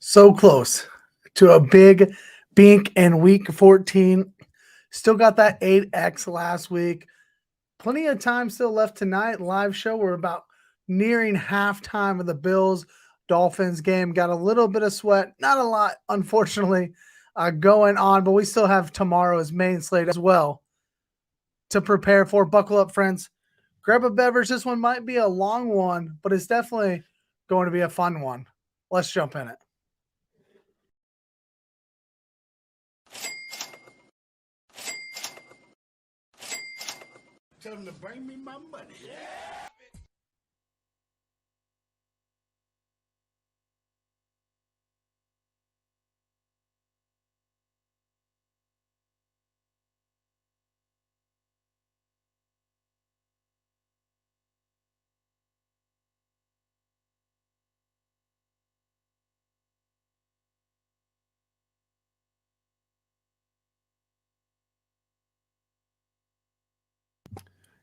So close to a big Bink in week 14. Still got that 8X last week. Plenty of time still left tonight. Live show. We're about nearing halftime of the Bills Dolphins game. Got a little bit of sweat. Not a lot, unfortunately, going on, but we still have tomorrow's main slate as well to prepare for. Buckle up, friends. Grab a beverage. This one might be a long one, but it's definitely going to be a fun one. Let's jump in it. Tell them to bring me my money. Yeah.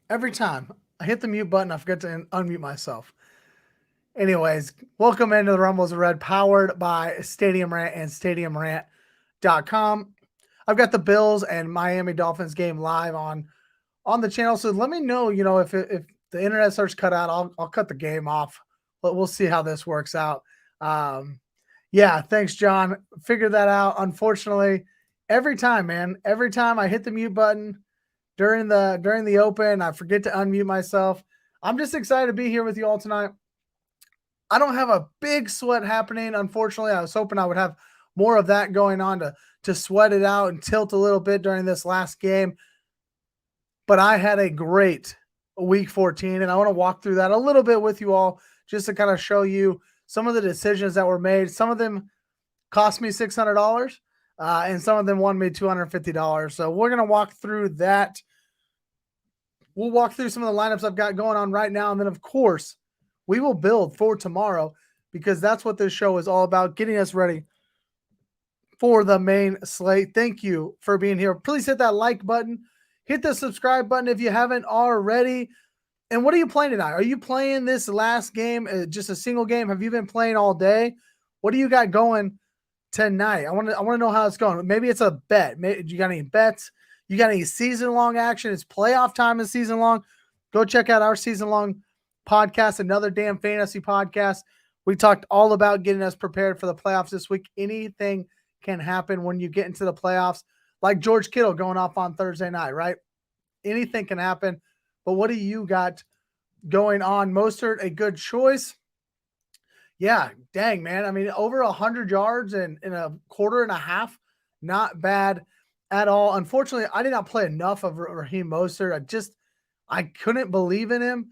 Every time I hit the mute button, I forget to unmute myself. Anyways, welcome into the Rumbles of Red, powered by Stadium Rant and StadiumRant.com. I've got the Bills and Miami Dolphins game live on the channel. So let me know, if the internet starts cut out, I'll cut the game off. But we'll see how this works out. Yeah, thanks, John. Figured that out. Unfortunately, every time I hit the mute button during the open, I forget to unmute myself. I'm just excited to be here with you all tonight. I don't have a big sweat happening, unfortunately. I was hoping I would have more of that going on to sweat it out and tilt a little bit during this last game. But I had a great week 14, and I want to walk through that a little bit with you all just to kind of show you some of the decisions that were made. Some of them cost me $600, and some of them won me $250. So we're going to walk through that. We'll walk through some of the lineups I've got going on right now. And then, of course, we will build for tomorrow because that's what this show is all about, getting us ready for the main slate. Thank you for being here. Please hit that like button. Hit the subscribe button if you haven't already. And what are you playing tonight? Are you playing this last game, just a single game? Have you been playing all day? What do you got going tonight? I want to know how it's going. Maybe it's a bet. Maybe, you got any bets? You got any season-long action? It's playoff time and season-long. Go check out our season-long podcast, Another Damn Fantasy Podcast. We talked all about getting us prepared for the playoffs this week. Anything can happen when you get into the playoffs, like George Kittle going off on Thursday night, right? Anything can happen. But what do you got going on? Mostert, a good choice. Yeah, dang, man. I mean, over 100 yards in a quarter and a half. Not bad at all. Unfortunately, I did not play enough of Raheem Mostert. I couldn't believe in him.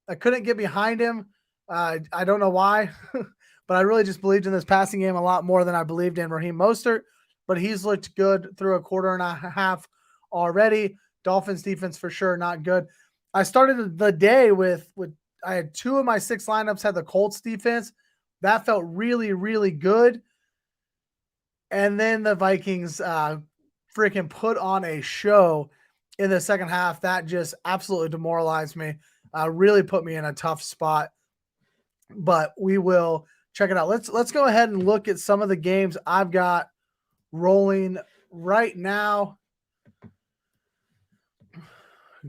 I couldn't get behind him. I don't know why, but I really just believed in this passing game a lot more than I believed in Raheem Mostert. But he's looked good through a quarter and a half already. Dolphins defense for sure not good. I started the day with I had 2 of my 6 lineups had the Colts defense. That felt really, really good. And then the Vikings freaking put on a show in the second half. That just absolutely demoralized me. Really put me in a tough spot. But we will check it out. Let's go ahead and look at some of the games I've got rolling right now.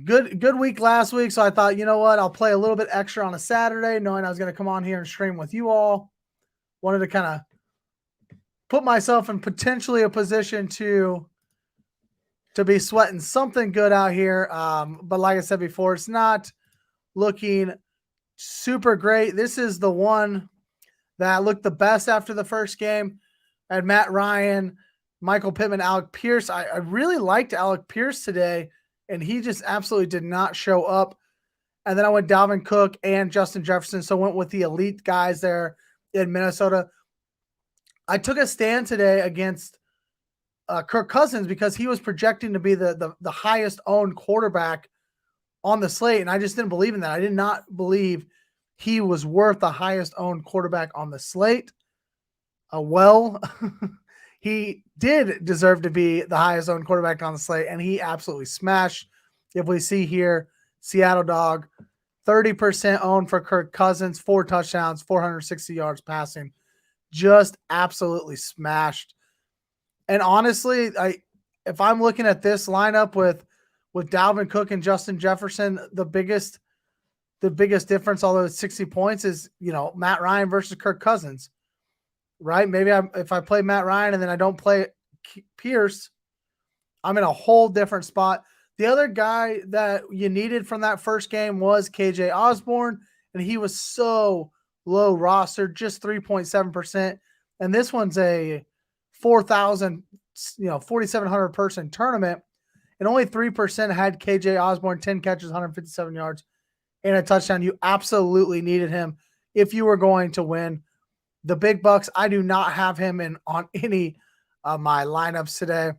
Good week last week, so I thought, you know what, I'll play a little bit extra on a Saturday, knowing I was going to come on here and stream with you all. Wanted to kind of put myself in potentially a position to be sweating something good out here. But like I said before, it's not looking super great. This is the one that looked the best after the first game. I had Matt Ryan, Michael Pittman, Alec Pierce. I really liked Alec Pierce today, and he just absolutely did not show up. And then I went Dalvin Cook and Justin Jefferson, so I went with the elite guys there in Minnesota. I took a stand today against Kirk Cousins because he was projecting to be the highest owned quarterback on the slate, and I just didn't believe in that. I did not believe he was worth the highest owned quarterback on the slate. He did deserve to be the highest owned quarterback on the slate, and he absolutely smashed. If we see here, Seattle dog, 30% owned for Kirk Cousins, 4 touchdowns, 460 yards passing. just absolutely smashed. And honestly, if I'm looking at this lineup with Dalvin Cook and Justin Jefferson, the biggest difference, although it's 60 points, is Matt Ryan versus Kirk Cousins, right? Maybe if I play Matt Ryan and then I don't play Pierce, I'm in a whole different spot. The other guy that you needed from that first game was KJ Osborne, and he was so low roster, just 3.7%. And this one's a 4,000, 4,700 person tournament, and only 3% had KJ Osborne, 10 catches, 157 yards, and a touchdown. You absolutely needed him if you were going to win the big bucks. I do not have him on any of my lineups today.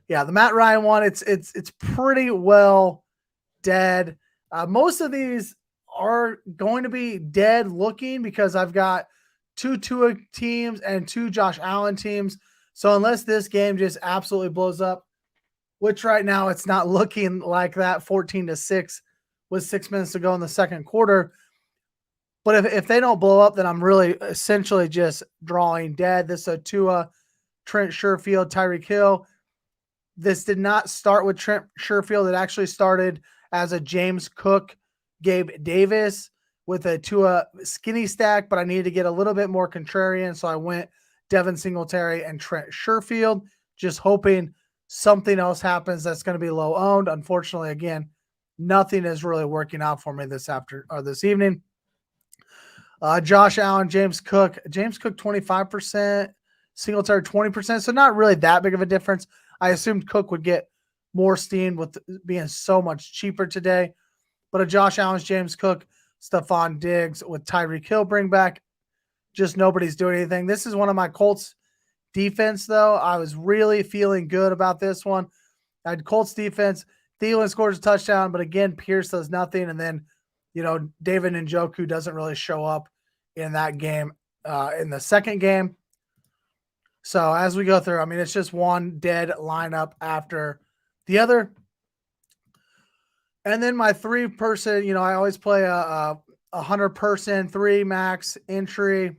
Yeah, the Matt Ryan one, it's pretty well dead. Most of these are going to be dead looking because I've got 2 Tua teams and 2 Josh Allen teams. So unless this game just absolutely blows up, which right now it's not looking like that, 14-6 with 6 minutes to go in the second quarter. But if they don't blow up, then I'm really essentially just drawing dead. This is a Tua, Trent Sherfield, Tyreek Hill. This did not start with Trent Sherfield. It actually started as a James Cook, Gabe Davis with a Tua skinny stack, but I needed to get a little bit more contrarian, so I went Devin Singletary and Trent Sherfield, just hoping something else happens that's going to be low owned. Unfortunately, again, nothing is really working out for me this evening. Josh Allen, James Cook 25%, Singletary 20%, so not really that big of a difference. I assumed Cook would get more steam with being so much cheaper today. But a Josh Allen, James Cook, Stephon Diggs with Tyreek Hill bring back. Just nobody's doing anything. This is one of my Colts defense, though. I was really feeling good about this one. I had Colts defense. Thielen scores a touchdown, but again, Pierce does nothing. And then, David Njoku doesn't really show up in that game, in the second game. So as we go through, it's just one dead lineup after the other. And then my 3-person, I always play a 100-person 3 max entry.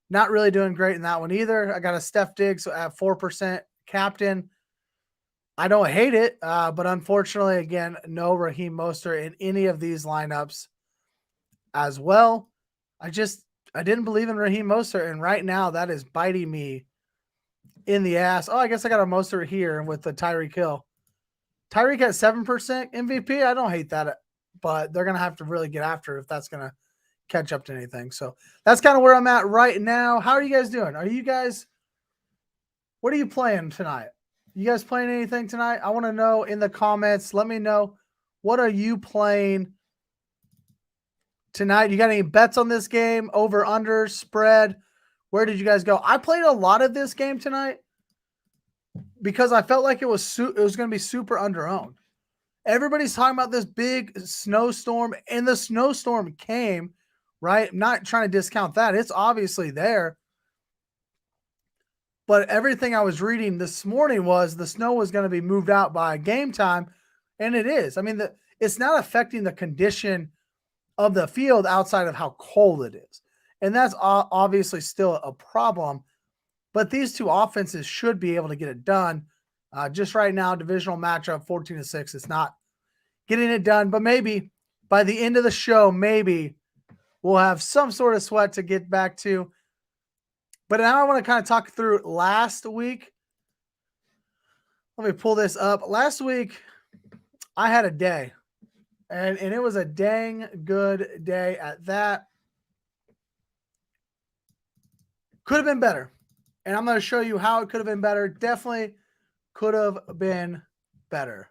Not really doing great in that one either. I got a Steph Diggs at 4% captain. I don't hate it, but unfortunately, again, no Raheem Mostert in any of these lineups as well. I didn't believe in Raheem Mostert, and right now that is biting me in the ass. Oh, I guess I got a Mostert here with the Tyreek Hill. Tyreek at 7% MVP. I don't hate that, but they're going to have to really get after it if that's going to catch up to anything. So that's kind of where I'm at right now. How are you guys doing? What are you playing tonight? You guys playing anything tonight? I want to know in the comments. Let me know, what are you playing tonight? You got any bets on this game? Over, under, spread? Where did you guys go? I played a lot of this game tonight because I felt like it was going to be super under-owned. Everybody's talking about this big snowstorm, and the snowstorm came, right? I'm not trying to discount that. It's obviously there. But everything I was reading this morning was the snow was going to be moved out by game time, and it is. It's not affecting the condition of the field outside of how cold it is. And that's obviously still a problem. But these two offenses should be able to get it done. Just right now, divisional matchup, 14-6. It's not getting it done. But maybe by the end of the show, maybe we'll have some sort of sweat to get back to. But now I want to kind of talk through last week. Let me pull this up. Last week, I had a day. And it was a dang good day at that. Could have been better. And I'm going to show you how it could have been better. Definitely could have been better.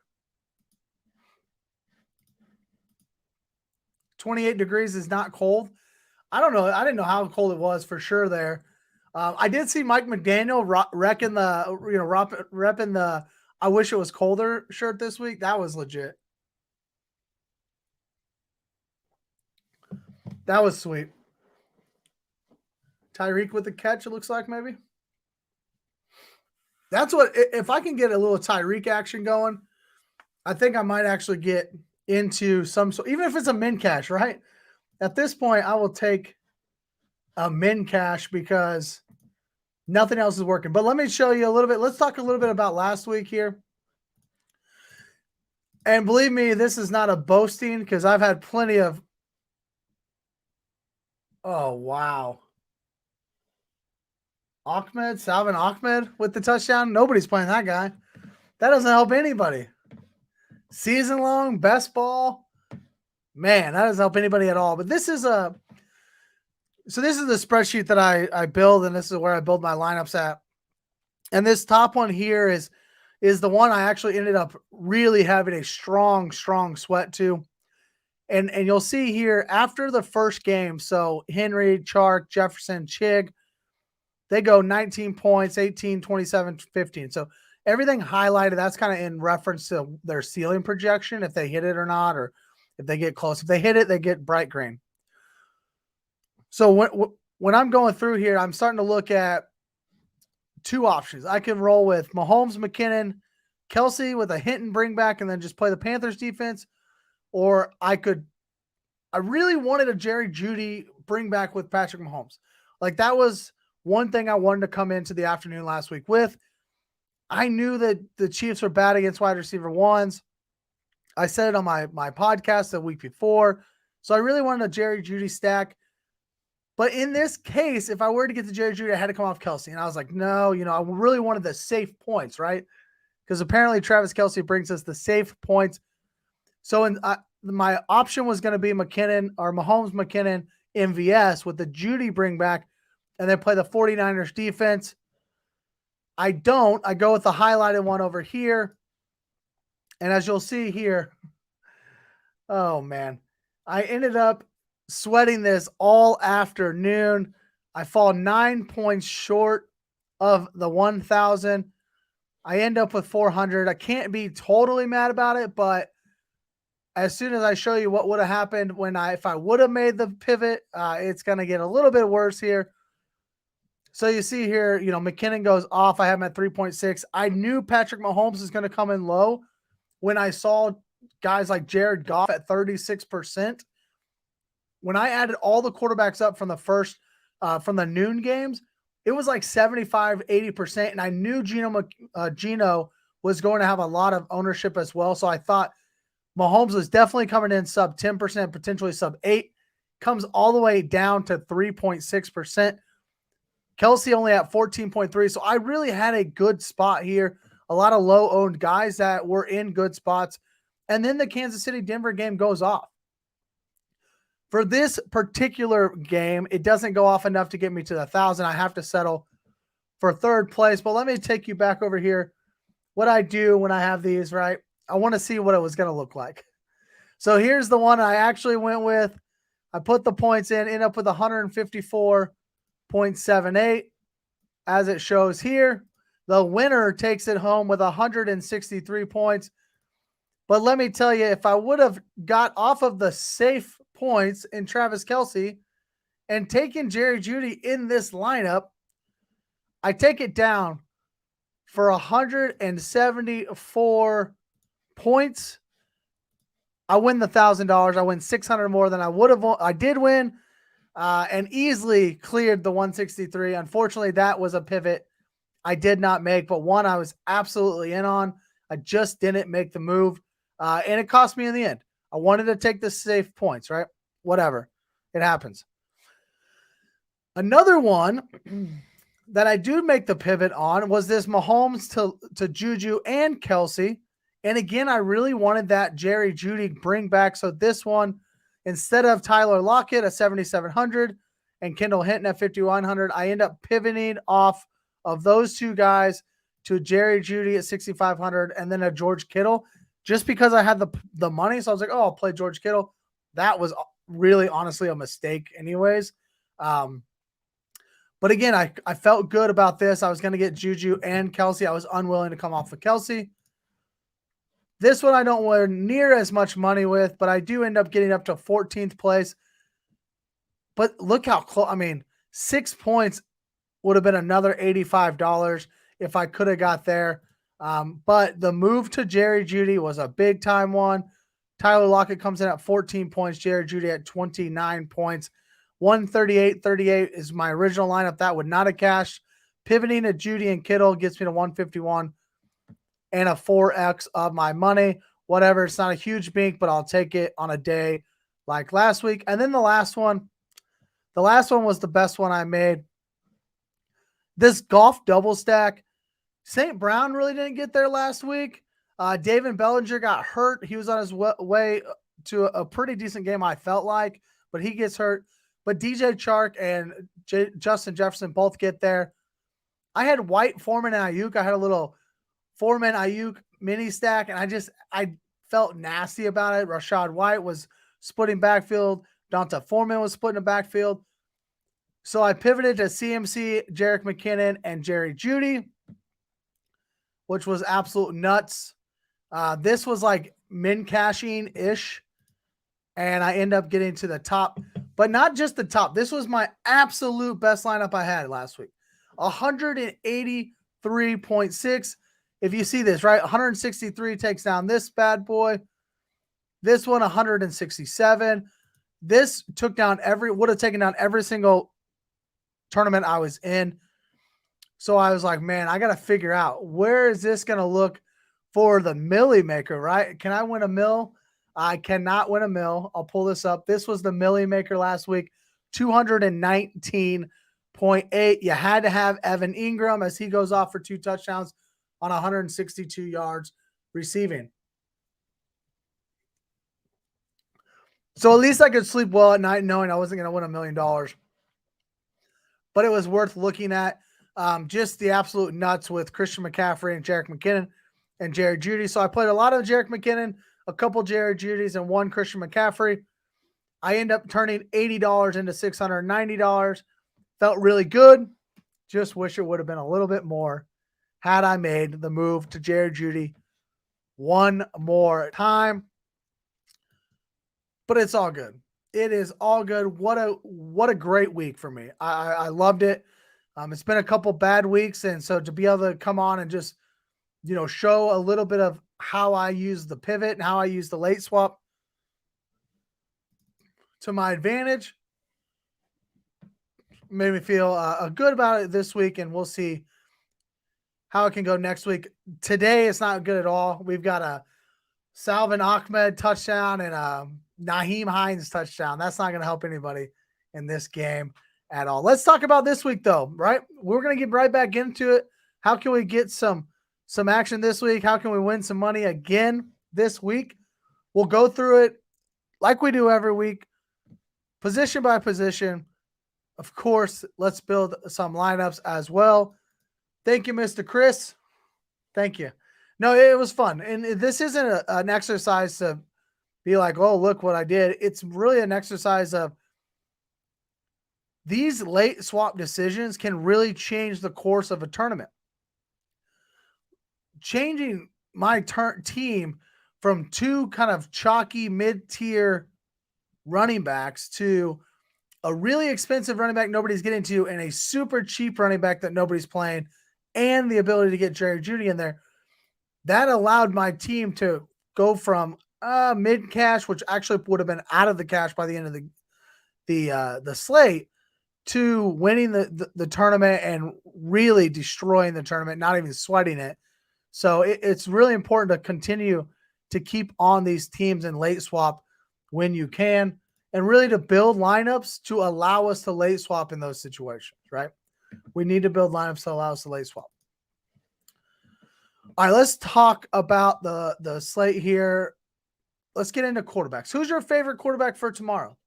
28 degrees is not cold. I don't know. I didn't know how cold it was for sure there. I did see Mike McDaniel repping the I wish it was colder shirt this week. That was legit. That was sweet. Tyreek with the catch, it looks like maybe. That's what, if I can get a little Tyreek action going, I think I might actually get into some, even if it's a min cash, right? At this point, I will take min cash because nothing else is working. But let me show you a little bit. Let's talk a little bit about last week here. And believe me, this is not a boasting because I've had plenty of. Oh, wow. Salvin Ahmed with the touchdown. Nobody's playing that guy. That doesn't help anybody. Season long, best ball. Man, that doesn't help anybody at all. But this is the spreadsheet that I build, and this is where I build my lineups at. And this top one here is the one I actually ended up really having a strong sweat to. And you'll see here after the first game, so Henry, Chark, Jefferson, Chig, they go 19 points, 18, 27, 15. So everything highlighted, that's kind of in reference to their ceiling projection, if they hit it or not, or if they get close. If they hit it, they get bright green. So when I'm going through here, I'm starting to look at two options. I can roll with Mahomes, McKinnon, Kelsey with a hit and bring back and then just play the Panthers defense. Or I really wanted a Jerry Jeudy bring back with Patrick Mahomes. Like that was one thing I wanted to come into the afternoon last week with. I knew that the Chiefs were bad against wide receiver ones. I said it on my podcast the week before. So I really wanted a Jerry Jeudy stack. But in this case, if I were to get the Jerry Jeudy, I had to come off Kelsey. And I was like, no, I really wanted the safe points, right? Because apparently Travis Kelsey brings us the safe points. So my option was going to be McKinnon or Mahomes, McKinnon, MVS with the Jeudy bring back and then play the 49ers defense. I go with the highlighted one over here. And as you'll see here, oh man, I ended up sweating this all afternoon. I fall 9 points short of the 1,000. I end up with 400. I can't be totally mad about it, but as soon as I show you what would have happened if I would have made the pivot, it's going to get a little bit worse here. So you see here, McKinnon goes off. I have him at 3.6. I knew Patrick Mahomes is going to come in low when I saw guys like Jared Goff at 36%. When I added all the quarterbacks up from the first, from the noon games, it was like 75, 80%. And I knew Geno was going to have a lot of ownership as well. So I thought Mahomes was definitely coming in sub 10%, potentially sub 8, comes all the way down to 3.6%. Kelsey only at 14.3. So I really had a good spot here. A lot of low owned guys that were in good spots. And then the Kansas City Denver game goes off. For this particular game, it doesn't go off enough to get me to the 1,000. I have to settle for third place. But let me take you back over here. What I do when I have these, right? I want to see what it was going to look like. So here's the one I actually went with. I put the points in, end up with 154.78 as it shows here. The winner takes it home with 163 points. But let me tell you, if I would have got off of the safe points in Travis Kelsey and taken Jerry Jeudy in this lineup, I take it down for 174 points. I win the $1,000. I win 600 more than I would have. I did win and easily cleared the 163. Unfortunately, that was a pivot I did not make, but one I was absolutely in on. I just didn't make the move, and it cost me in the end. I wanted to take the safe points, right? Whatever. It happens. Another one that I do make the pivot on was this Mahomes to Juju and Kelsey. And again, I really wanted that Jerry Jeudy bring back. So this one, instead of Tyler Lockett at 7,700 and Kendall Hinton at 5,100, I end up pivoting off of those two guys to Jerry Jeudy at 6,500 and then a George Kittle just because I had the money. So I was like, oh, I'll play George Kittle. That was really honestly a mistake anyways. But again, I felt good about this. I was going to get Juju and Kelsey. I was unwilling to come off of Kelsey. This one I don't win near as much money with, but I do end up getting up to 14th place. But look how close. I mean, 6 points would have been another $85 if I could have got there. But the move to Jerry Jeudy was a big time one. Tyler Lockett comes in at 14 points. Jerry Jeudy at 29 points. 138.38 is my original lineup. That would not have cashed. Pivoting to Judy and Kittle gets me to 151 and a 4x of my money. Whatever. It's not a huge bink, but I'll take it on a day like last week. And then the last one was the best one I made. This golf double stack. St. Brown really didn't get there last week. David Bellinger got hurt. He was on his way to a pretty decent game, I felt like, but he gets hurt. But DJ Chark and Justin Jefferson both get there. I had White, Foreman, and Ayuk. I had a little Foreman, Ayuk mini stack, and I felt nasty about it. Rashad White was splitting backfield. Donta Foreman was splitting the backfield. So I pivoted to CMC, Jerick McKinnon, and Jerry Jeudy, which was absolute nuts. This was like min cashing-ish, and I end up getting to the top, but not just the top. This was my absolute best lineup I had last week. 183.6. If you see this, right, 163 takes down this bad boy. This one, 167. This would have taken down every single tournament I was in. So I was like, man, I got to figure out where is this going to look for the Millie Maker, right? Can I win a mill? I cannot win a mill. I'll pull this up. This was the Millie Maker last week, 219.8. You had to have Evan Ingram as he goes off for 2 touchdowns on 162 yards receiving. So at least I could sleep well at night knowing I wasn't going to win $1 million. But it was worth looking at. Just the absolute nuts with Christian McCaffrey and Jerick McKinnon and Jerry Jeudy. So I played a lot of Jerick McKinnon, a couple Jerry Jeudy's, and 1 Christian McCaffrey. I end up turning $80 into $690. Felt really good. Just wish it would have been a little bit more had I made the move to Jerry Jeudy one more time. But it's all good. It is all good. What a great week for me. I loved it. It's been a couple bad weeks, and so to be able to come on and just, show a little bit of how I use the pivot and how I use the late swap to my advantage made me feel good about it this week, and we'll see how it can go next week. Today, it's not good at all. We've got a Salvin Ahmed touchdown and a Naheem Hines touchdown. That's not going to help anybody in this game at all. Let's talk about this week, though, right? We're going to get right back into it. How can we get some action this week? How can we win some money again this week? We'll go through it like we do every week, position by position. Of course, let's build some lineups as well. Thank you, Mr. Chris. Thank you. No, it was fun. And this isn't an exercise to be like, oh, look what I did. It's really an exercise of these late swap decisions can really change the course of a tournament. Changing my team from 2 kind of chalky mid-tier running backs to a really expensive running back nobody's getting to and a super cheap running back that nobody's playing, and the ability to get Jerry Jeudy in there, that allowed my team to go from mid-cash, which actually would have been out of the cash by the end of the slate, to winning the tournament and really destroying the tournament, not even sweating it. So it's really important to continue to keep on these teams in late swap when you can, and really to build lineups to allow us to late swap in those situations, right? We need to build lineups to allow us to late swap. All right, let's talk about the slate here. Let's get into quarterbacks. Who's your favorite quarterback for tomorrow?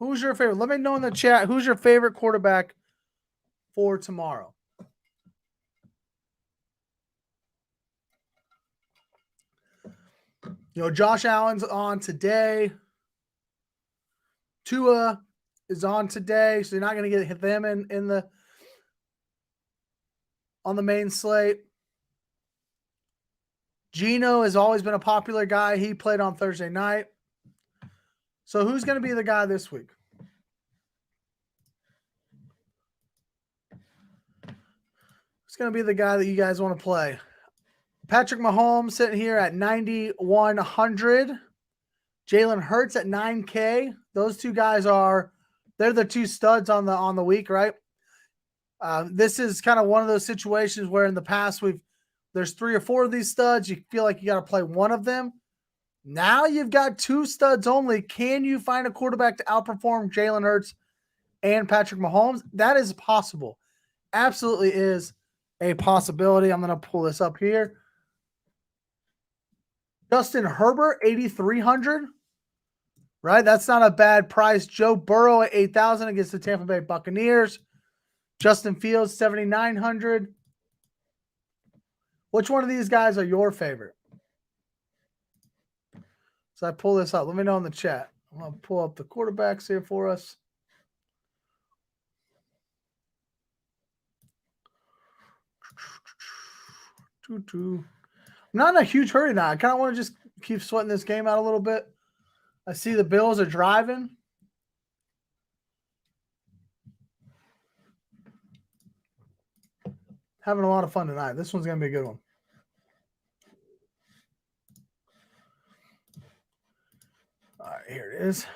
Who's your favorite? Let me know in the chat. Who's your favorite quarterback for tomorrow? Josh Allen's on today. Tua is on today, so you're not going to get them on the main slate. Geno has always been a popular guy. He played on Thursday night. So who's going to be the guy this week? Who's going to be the guy that you guys want to play? Patrick Mahomes sitting here at 9,100. Jalen Hurts at 9K. Those 2 guys are They're the two studs on the week, right? This is kind of one of those situations where in the past there's 3 or 4 of these studs. You feel like you got to play one of them. Now you've got 2 studs only. Can you find a quarterback to outperform Jalen Hurts and Patrick Mahomes? That is possible. Absolutely is a possibility. I'm going to pull this up here. Justin Herbert, 8,300. Right? That's not a bad price. Joe Burrow at 8,000 against the Tampa Bay Buccaneers. Justin Fields, 7,900. Which one of these guys are your favorite? So I pull this up. Let me know in the chat. I'm going to pull up the quarterbacks here for us. I'm not in a huge hurry now. I kind of want to just keep sweating this game out a little bit. I see the Bills are driving. Having a lot of fun tonight. This one's going to be a good one. All right, here it is.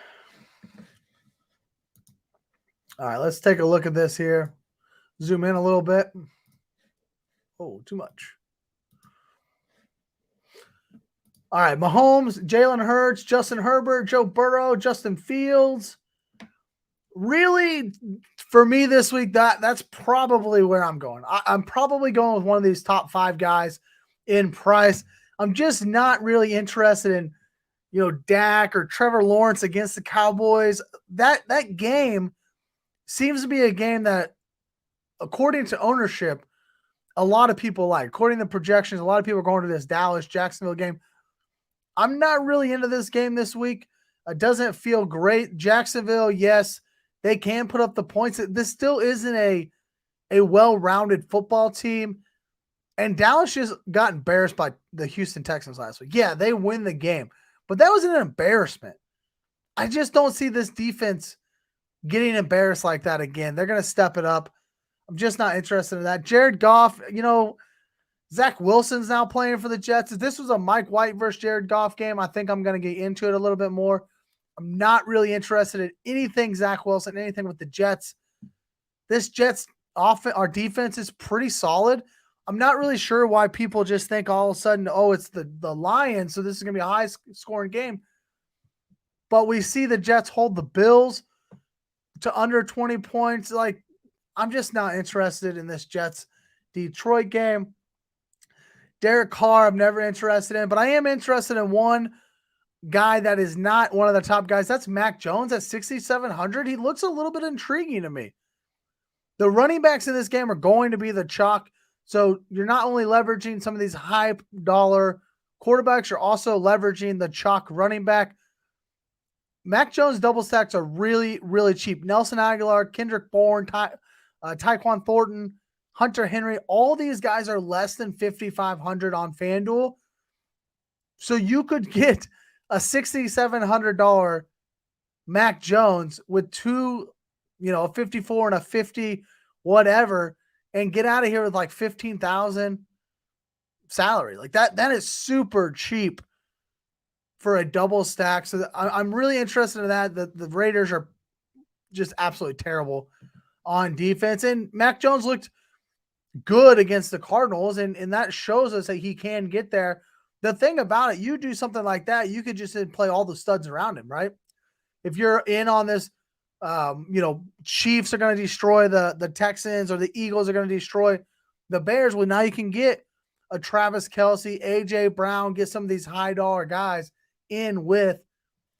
All right, let's take a look at this here. Zoom in a little bit. Oh, too much. All right, Mahomes, Jalen Hurts, Justin Herbert, Joe Burrow, Justin Fields. Really, for me this week, that's probably where I'm going. I'm probably going with one of these top 5 guys in price. I'm just not really interested in, Dak or Trevor Lawrence against the Cowboys. That game seems to be a game that, according to ownership, a lot of people like. According to projections, a lot of people are going to this Dallas-Jacksonville game. I'm not really into this game this week. It doesn't feel great. Jacksonville, yes, they can put up the points. This still isn't a well-rounded football team. And Dallas just got embarrassed by the Houston Texans last week. Yeah, they win the game. But that was an embarrassment. I just don't see this defense getting embarrassed like that again. They're going to step it up. I'm just not interested in that. Jared Goff, Zach Wilson's now playing for the Jets. If this was a Mike White versus Jared Goff game, I think I'm going to get into it a little bit more. I'm not really interested in anything Zach Wilson, anything with the Jets. This Jets offense, our defense is pretty solid. I'm not really sure why people just think all of a sudden, oh, it's the Lions, so this is going to be a high-scoring game. But we see the Jets hold the Bills to under 20 points. Like, I'm just not interested in this Jets-Detroit game. Derek Carr, I'm never interested in, but I am interested in one guy that is not one of the top guys. That's Mac Jones at 6,700. He looks a little bit intriguing to me. The running backs in this game are going to be the chalk. So you're not only leveraging some of these high dollar quarterbacks, you're also leveraging the chalk running back. Mac Jones double stacks are really, really cheap. Nelson Aguilar, Kendrick Bourne, Tyquan Thornton, Hunter Henry, all these guys are less than 5,500 on FanDuel. So you could get a $6,700 Mac Jones with a 54 and a 50, whatever, and get out of here with like 15,000 salary. Like that is super cheap for a double stack. So I'm really interested in that. The Raiders are just absolutely terrible on defense. And Mac Jones looked good against the Cardinals, and that shows us that he can get there. The thing about it, you do something like that, you could just play all the studs around him, right? If you're in on this, Chiefs are going to destroy the Texans, or the Eagles are going to destroy the Bears. Well, now you can get a Travis Kelce, AJ Brown, get some of these high dollar guys in with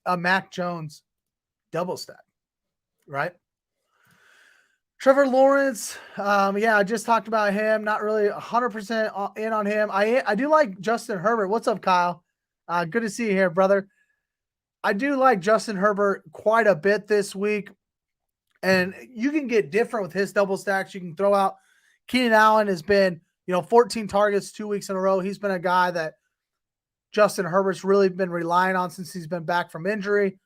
a Mac Jones double stack, right? Trevor Lawrence, I just talked about him. Not really 100% in on him. I do like Justin Herbert. What's up, Kyle? Good to see you here, brother. I do like Justin Herbert quite a bit this week, and you can get different with his double stacks. You can throw out Keenan Allen has been, 14 targets 2 weeks in a row. He's been a guy that Justin Herbert's really been relying on since he's been back from injury.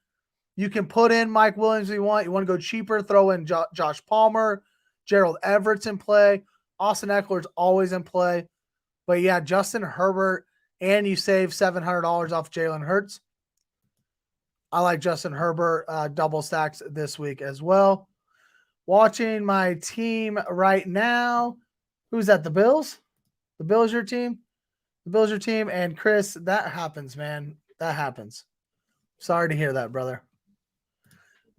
You can put in Mike Williams if you want. You want to go cheaper, throw in Josh Palmer, Gerald Everett's in play. Austin Eckler's always in play. But yeah, Justin Herbert, and you save $700 off Jalen Hurts. I like Justin Herbert double stacks this week as well. Watching my team right now. Who's that? The Bills? The Bills your team? The Bills your team. And Chris, that happens, man. That happens. Sorry to hear that, brother.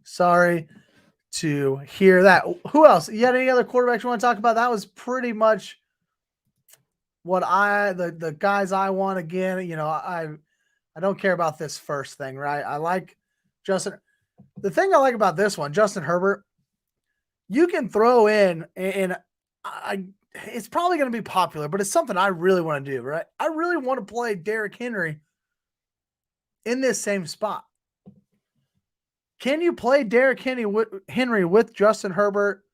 Sorry to hear that. Who else? You had any other quarterbacks you want to talk about? That was pretty much what the guys I want. Again, you know, I don't care about this first thing, right? I like Justin. The thing I like about this one, Justin Herbert, you can throw in, and it's probably going to be popular, but it's something I really want to do, right? I really want to play Derrick Henry in this same spot. Can you play Derrick Henry with Justin Herbert,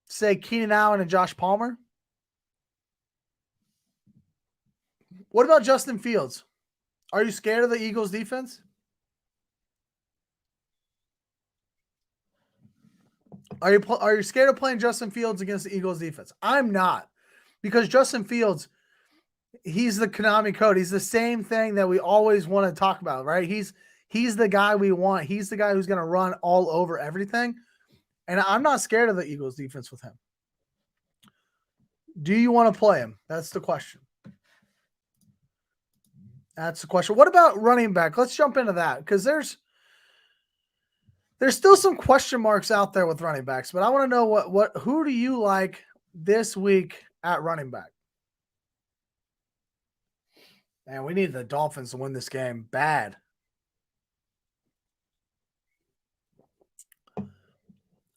say Keenan Allen and Josh Palmer? What about Justin Fields? Are you scared of the Eagles defense? Are you scared of playing Justin Fields against the Eagles defense? I'm not, because Justin Fields, he's the Konami code. He's the same thing that we always want to talk about, right? He's the guy we want. He's the guy who's going to run all over everything. And I'm not scared of the Eagles defense with him. Do you want to play him? That's the question. That's the question. What about running back? Let's jump into that, because there's still some question marks out there with running backs, but I want to know who do you like this week at running back? Man, we need the Dolphins to win this game bad.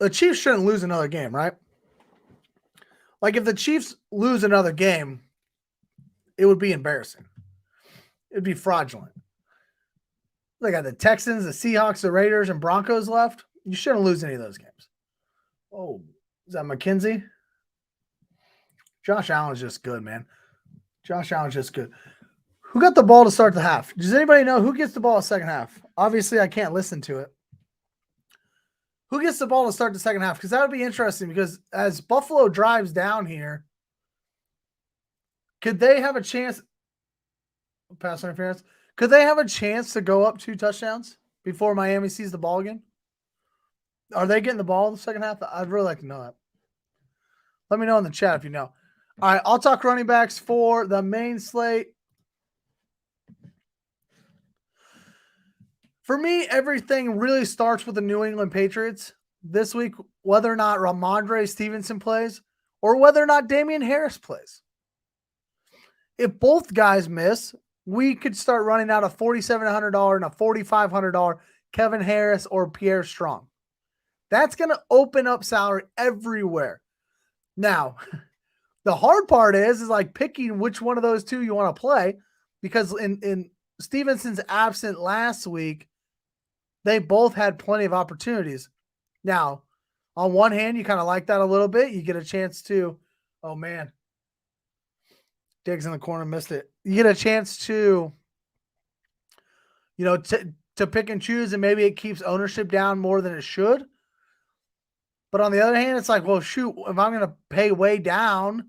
The Chiefs shouldn't lose another game, right? Like, if the Chiefs lose another game, it would be embarrassing. It'd be fraudulent. They got the Texans, the Seahawks, the Raiders, and Broncos left. You shouldn't lose any of those games. Oh, is that McKenzie? Josh Allen's just good, man. Josh Allen's just good. Who got the ball to start the half? Does anybody know who gets the ball in the second half? Obviously, I can't listen to it. Who gets the ball to start the second half? Because that would be interesting, because as Buffalo drives down here, could they have a chance? Pass interference. Could they have a chance to go up 2 touchdowns before Miami sees the ball again? Are they getting the ball in the second half? I'd really like to know that. Let me know in the chat if you know. All right, I'll talk running backs for the main slate. For me, everything really starts with the New England Patriots this week, whether or not Ramondre Stevenson plays or whether or not Damian Harris plays. If both guys miss, we could start running out a $4,700 and a $4,500 Kevin Harris or Pierre Strong. That's going to open up salary everywhere. Now, the hard part is like picking which one of those two you want to play, because in Stevenson's absent last week, they both had plenty of opportunities. Now, on one hand, you kind of like that a little bit. You get a chance to, oh man, Diggs in the corner, missed it. You get a chance to, you know, to pick and choose, and maybe it keeps ownership down more than it should. But on the other hand, it's like, well, shoot, if I'm going to pay way down,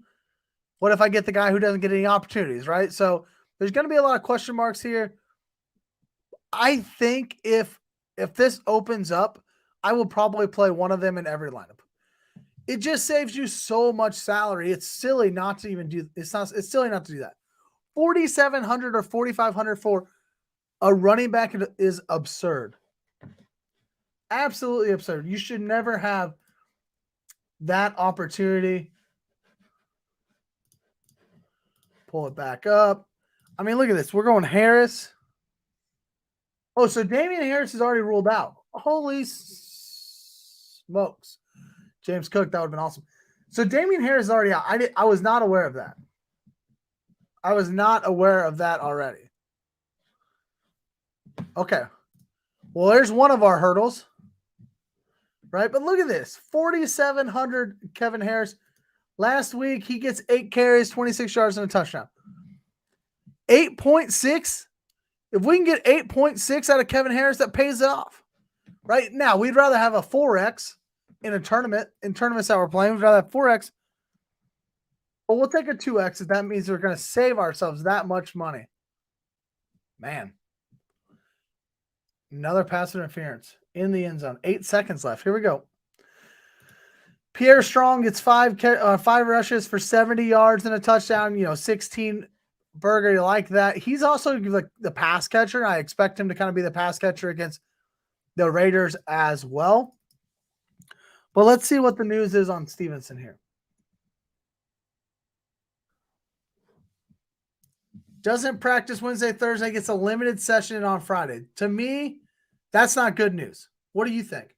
what if I get the guy who doesn't get any opportunities, right? So there's going to be a lot of question marks here. I think if this opens up, I will probably play one of them in every lineup. It just saves you so much salary. It's silly not to even do. It's silly not to do that. $4,700 or $4,500 for a running back is absurd. Absolutely absurd. You should never have that opportunity. Pull it back up. I mean, look at this. We're going Harris. Oh, so Damian Harris is already ruled out. Holy smokes. James Cook, that would have been awesome. So Damian Harris is already out. I was not aware of that. I was not aware of that already. Okay. Well, there's one of our hurdles. Right? But look at this. 4,700 Kevin Harris. Last week, he gets 8 carries, 26 yards, and a touchdown. 8.6. If we can get 8.6 out of Kevin Harris, that pays it off. Right now, we'd rather have a 4X in a tournament. In tournaments that we're playing, we'd rather have 4X. But we'll take a 2X if that means we're going to save ourselves that much money. Man. Another pass interference in the end zone. 8 seconds left. Here we go. Pierre Strong gets five rushes for 70 yards and a touchdown. 16 burger. You like that? He's also like the pass catcher. I expect him to kind of be the pass catcher against the Raiders as well. But let's see what the news is on Stevenson here. Doesn't practice Wednesday, Thursday, gets a limited session on Friday. To me, that's not good news. What do you think?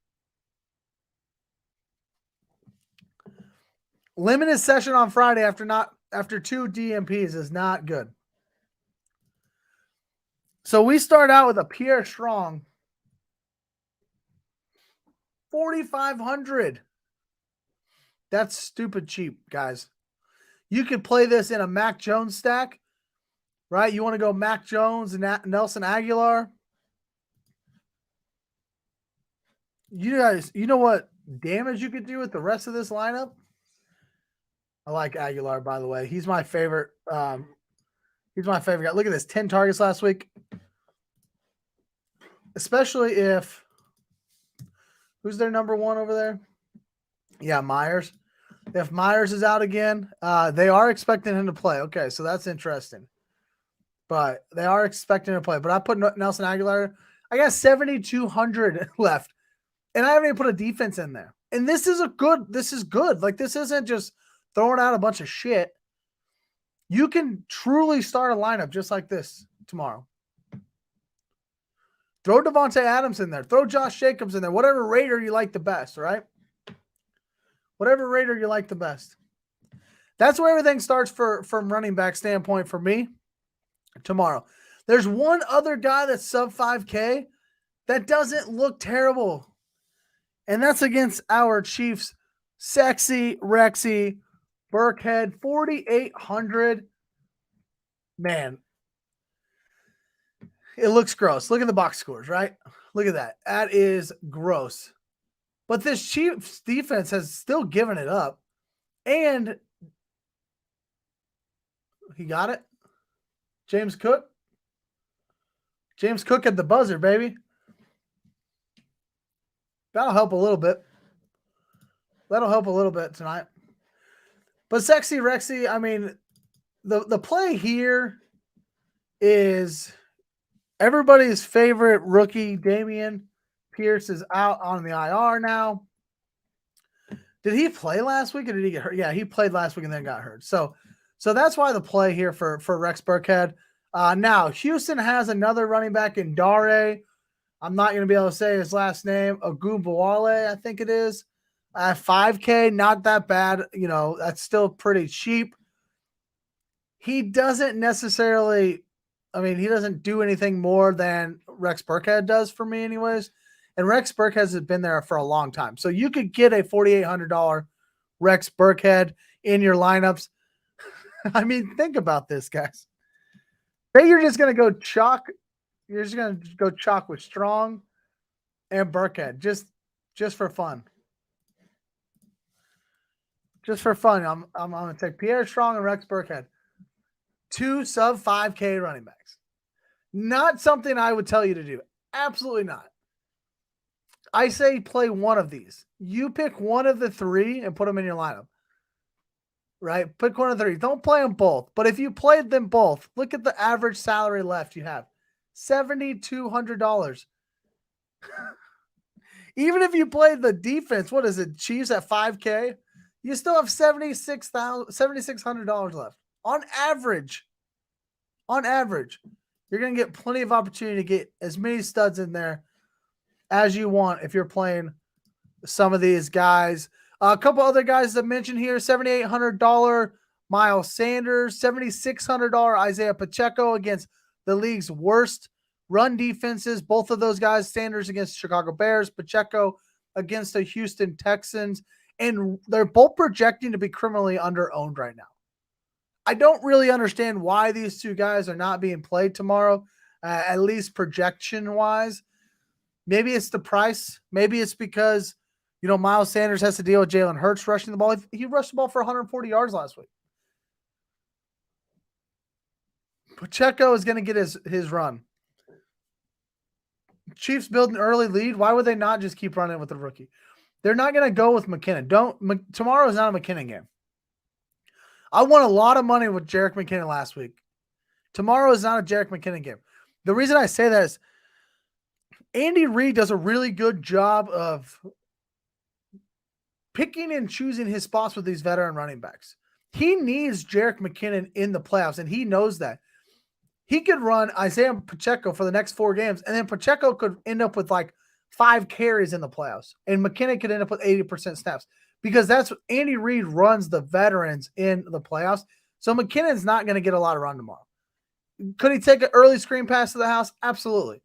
Limited session on Friday after 2 DMPs is not good. So we start out with a Pierre Strong 4,500. That's stupid cheap, guys. You could play this in a Mac Jones stack, right? You want to go Mac Jones and Nelson Aguilar. You guys, you know what damage you could do with the rest of this lineup? I like Aguilar, by the way. He's my favorite. He's my favorite guy. Look at this, 10 targets last week. Especially if who's their number one over there? Yeah, Myers. If Myers is out again, they are expecting him to play. Okay, so that's interesting. But they are expecting him to play. But I put Nelson Aguilar. I got 7,200 left. And I haven't even put a defense in there. And this is good. Like, this isn't just throwing out a bunch of shit. You can truly start a lineup just like this tomorrow. Throw Devontae Adams in there. Throw Josh Jacobs in there. Whatever Raider you like the best, right? Whatever Raider you like the best. That's where everything starts from running back standpoint for me tomorrow. There's one other guy that's sub 5K that doesn't look terrible. And that's against our Chiefs. Sexy Rexy Burkhead, 4,800. Man, it looks gross. Look at the box scores, right? Look at that. That is gross. But this Chiefs defense has still given it up. And he got it. James Cook. James Cook at the buzzer, baby. That'll help a little bit. That'll help a little bit tonight. But Sexy Rexy, I mean, the play here is everybody's favorite rookie, Damian Pierce, is out on the IR now. Did he play last week or did he get hurt? Yeah, he played last week and then got hurt. So that's why the play here for Rex Burkhead. Now, Houston has another running back in Dare. I'm not going to be able to say his last name. Ogunbowale, I think it is. 5K, not that bad. That's still pretty cheap. He doesn't necessarily, he doesn't do anything more than Rex Burkhead does for me anyways. And Rex Burkhead has been there for a long time. So you could get a $4,800 Rex Burkhead in your lineups. Think about this, guys. Say you're just going to go chalk. You're just going to go chalk with Strong and Burkhead just for fun. Just for fun, I'm going to take Pierre Strong and Rex Burkhead. 2 sub 5K running backs. Not something I would tell you to do. Absolutely not. I say play one of these. You pick one of the 3 and put them in your lineup. Right? Pick one of the 3. Don't play them both. But if you played them both, look at the average salary left you have. $7,200. Even if you played the defense, what is it? Chiefs at 5K? You still have $7,600 left. On average, you're going to get plenty of opportunity to get as many studs in there as you want if you're playing some of these guys. A couple other guys to mention here, $7,800 Miles Sanders, $7,600 Isaiah Pacheco against the league's worst run defenses. Both of those guys, Sanders against Chicago Bears, Pacheco against the Houston Texans. And they're both projecting to be criminally under-owned right now. I don't really understand why these two guys are not being played tomorrow, at least projection-wise. Maybe it's the price. Maybe it's because, Miles Sanders has to deal with Jalen Hurts rushing the ball. He rushed the ball for 140 yards last week. Pacheco is going to get his run. Chiefs build an early lead. Why would they not just keep running with the rookie? They're not going to go with McKinnon. Tomorrow is not a McKinnon game. I won a lot of money with Jerick McKinnon last week. Tomorrow is not a Jerick McKinnon game. The reason I say that is Andy Reid does a really good job of picking and choosing his spots with these veteran running backs. He needs Jerick McKinnon in the playoffs, and he knows that. He could run Isaiah Pacheco for the next 4 games, and then Pacheco could end up with like 5 carries in the playoffs, and McKinnon could end up with 80% snaps because that's what Andy Reid runs the veterans in the playoffs. So McKinnon's not going to get a lot of run tomorrow. Could he take an early screen pass to the house? Absolutely.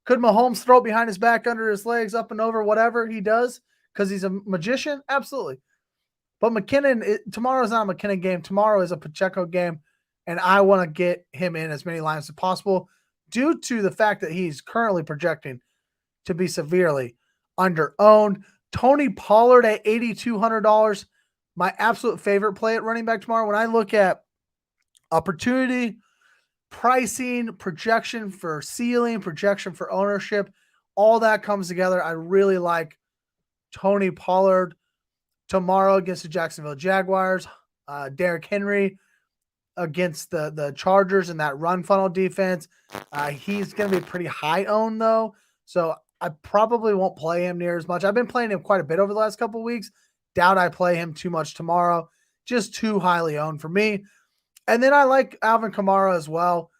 Could Mahomes throw it behind his back, under his legs, up and over, whatever he does because he's a magician? Absolutely. But McKinnon, tomorrow's not a McKinnon game. Tomorrow is a Pacheco game, and I want to get him in as many lines as possible due to the fact that he's currently projecting to be severely under-owned. Tony Pollard at $8,200, my absolute favorite play at running back tomorrow. When I look at opportunity, pricing, projection for ceiling, projection for ownership, all that comes together. I really like Tony Pollard tomorrow against the Jacksonville Jaguars. Derrick Henry against the Chargers and that run funnel defense. He's going to be pretty high owned though, so I probably won't play him near as much. I've been playing him quite a bit over the last couple of weeks. Doubt I play him too much tomorrow. Just too highly owned for me. And then I like Alvin Kamara as well.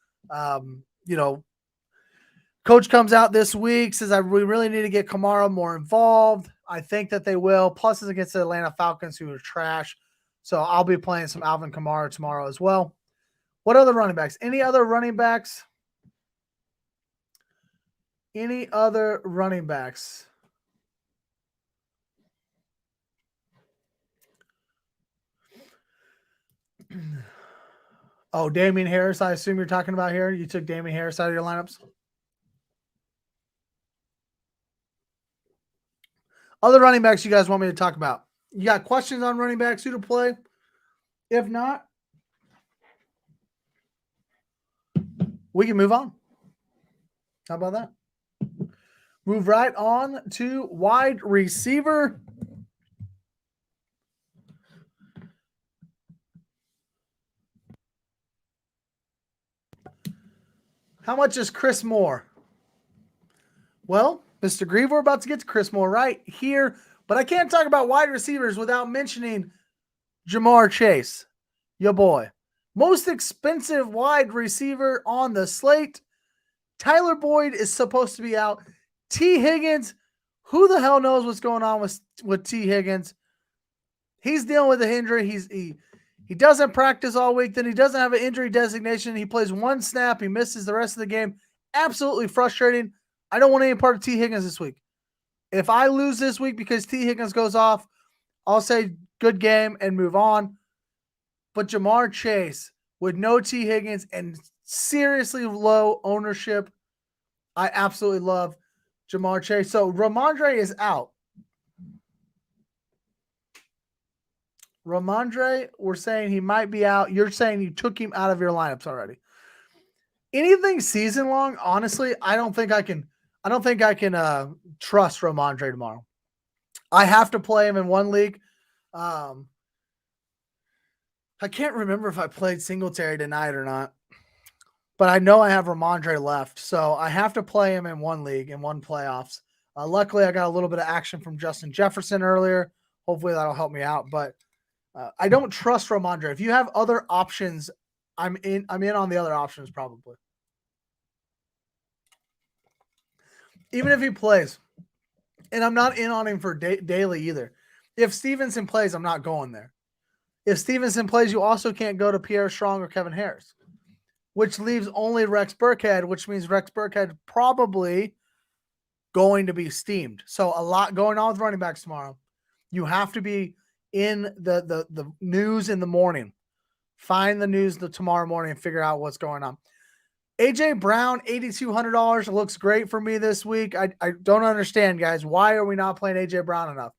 Coach comes out this week, says we really need to get Kamara more involved. I think that they will. Plus, it's against the Atlanta Falcons, who are trash. So I'll be playing some Alvin Kamara tomorrow as well. What other running backs? Any other running backs? Any other running backs? Oh, Damian Harris, I assume you're talking about here. You took Damian Harris out of your lineups. Other running backs you guys want me to talk about? You got questions on running backs, who to play? If not, we can move on. How about that? Move right on to wide receiver. How much is Chris Moore? Well, Mr. Grieve, we're about to get to Chris Moore right here, but I can't talk about wide receivers without mentioning Jamar Chase, your boy. Most expensive wide receiver on the slate. Tyler Boyd is supposed to be out. T. Higgins, who the hell knows what's going on with T. Higgins? He's dealing with an injury. He doesn't practice all week. Then he doesn't have an injury designation. He plays 1 snap. He misses the rest of the game. Absolutely frustrating. I don't want any part of T. Higgins this week. If I lose this week because T. Higgins goes off, I'll say good game and move on. But Jamar Chase with no T. Higgins and seriously low ownership, I absolutely love Jamar Chase. So Ramondre is out. Ramondre, we're saying he might be out. You're saying you took him out of your lineups already. Anything season long, honestly, I don't think I can trust Ramondre tomorrow. I have to play him in one league. I can't remember if I played Singletary tonight or not, but I know I have Ramondre left, so I have to play him in one league, in one playoffs. Luckily, I got a little bit of action from Justin Jefferson earlier. Hopefully, that'll help me out, but I don't trust Ramondre. If you have other options, I'm in on the other options probably. Even if he plays, and I'm not in on him for daily either. If Stevenson plays, I'm not going there. If Stevenson plays, you also can't go to Pierre Strong or Kevin Harris, which leaves only Rex Burkhead, which means Rex Burkhead probably going to be steamed. So a lot going on with running backs tomorrow. You have to be in the news in the morning. Find the news tomorrow morning and figure out what's going on. AJ Brown, $8,200 looks great for me this week. I don't understand, guys. Why are we not playing AJ Brown enough?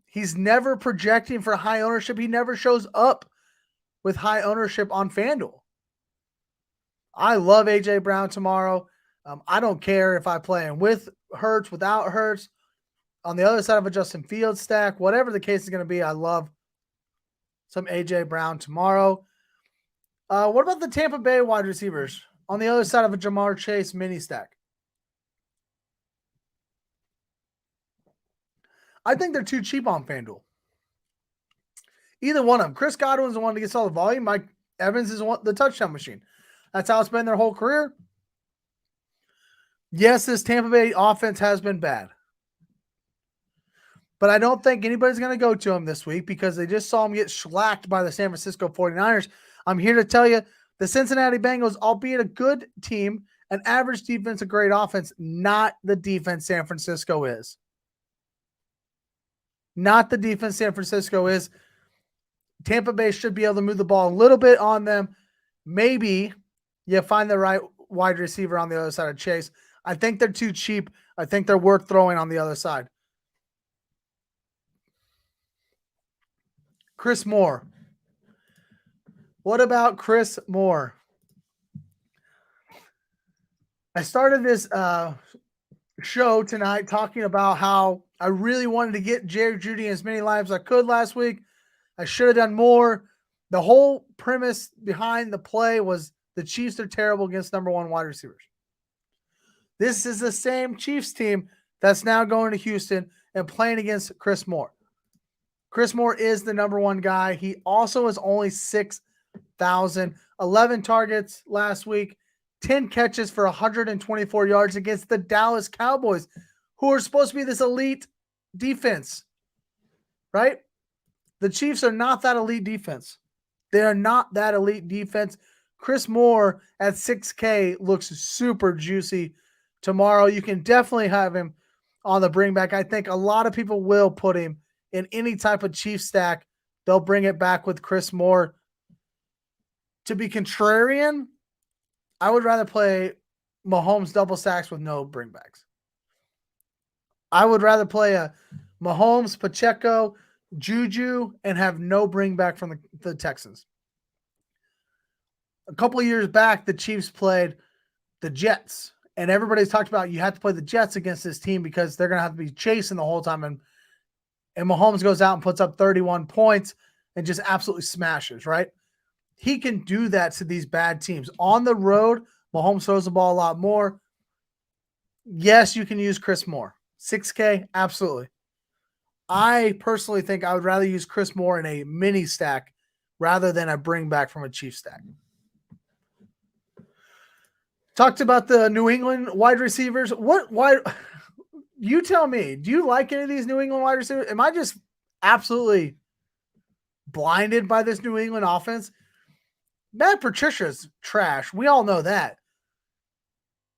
He's never projecting for high ownership. He never shows up with high ownership on FanDuel. I love AJ Brown tomorrow. I don't care if I play him with Hurts, without Hurts, on the other side of a Justin Fields stack, whatever the case is going to be. I love some A.J. Brown tomorrow. What about the Tampa Bay wide receivers on the other side of a Jamar Chase mini stack? I think they're too cheap on FanDuel. Either one of them. Chris Godwin's the one that gets all the volume. Mike Evans is the touchdown machine. That's how it's been their whole career. Yes, this Tampa Bay offense has been bad. But I don't think anybody's going to go to him this week because they just saw him get shellacked by the San Francisco 49ers. I'm here to tell you the Cincinnati Bengals, albeit a good team, an average defense, a great offense, not the defense San Francisco is. Not the defense San Francisco is. Tampa Bay should be able to move the ball a little bit on them. Maybe you find the right wide receiver on the other side of Chase. I think they're too cheap. I think they're worth throwing on the other side. Chris Moore. What about Chris Moore? I started this show tonight talking about how I really wanted to get Jerry Jeudy as many lives as I could last week. I should have done more. The whole premise behind the play was the Chiefs are terrible against number one wide receivers. This is the same Chiefs team that's now going to Houston and playing against Chris Moore. Chris Moore is the number one guy. He also is only 6,000, 11 targets last week, 10 catches for 124 yards against the Dallas Cowboys, who are supposed to be this elite defense, right? The Chiefs are not that elite defense. They are not that elite defense. Chris Moore at 6K looks super juicy tomorrow. You can definitely have him on the bring back. I think a lot of people will put him in any type of Chiefs stack. They'll bring it back with Chris Moore. To be contrarian, I would rather play Mahomes double stacks with no bringbacks. I would rather play a Mahomes, Pacheco, Juju, and have no bring back from the Texans. A couple of years back, the Chiefs played the Jets, and everybody's talked about you have to play the Jets against this team because they're going to have to be chasing the whole time. And Mahomes goes out and puts up 31 points and just absolutely smashes, right? He can do that to these bad teams. On the road, Mahomes throws the ball a lot more. Yes, you can use Chris Moore. 6K, absolutely. I personally think I would rather use Chris Moore in a mini stack rather than a bring back from a Chiefs stack. Talked about the New England wide receivers. You tell me, do you like any of these New England wide receivers? Am I just absolutely blinded by this New England offense? Matt Patricia's trash. We all know that.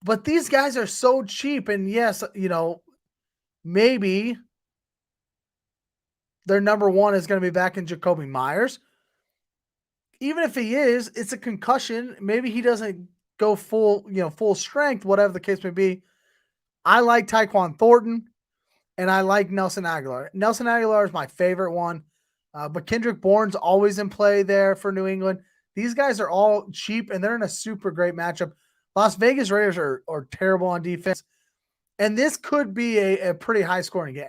But these guys are so cheap. And yes, maybe their number one is going to be back in Jacoby Myers. Even if he is, it's a concussion. Maybe he doesn't go full strength, whatever the case may be. I like Tyquan Thornton, and I like Nelson Aguilar. Nelson Aguilar is my favorite one, but Kendrick Bourne's always in play there for New England. These guys are all cheap, and they're in a super great matchup. Las Vegas Raiders are terrible on defense, and this could be a pretty high-scoring game.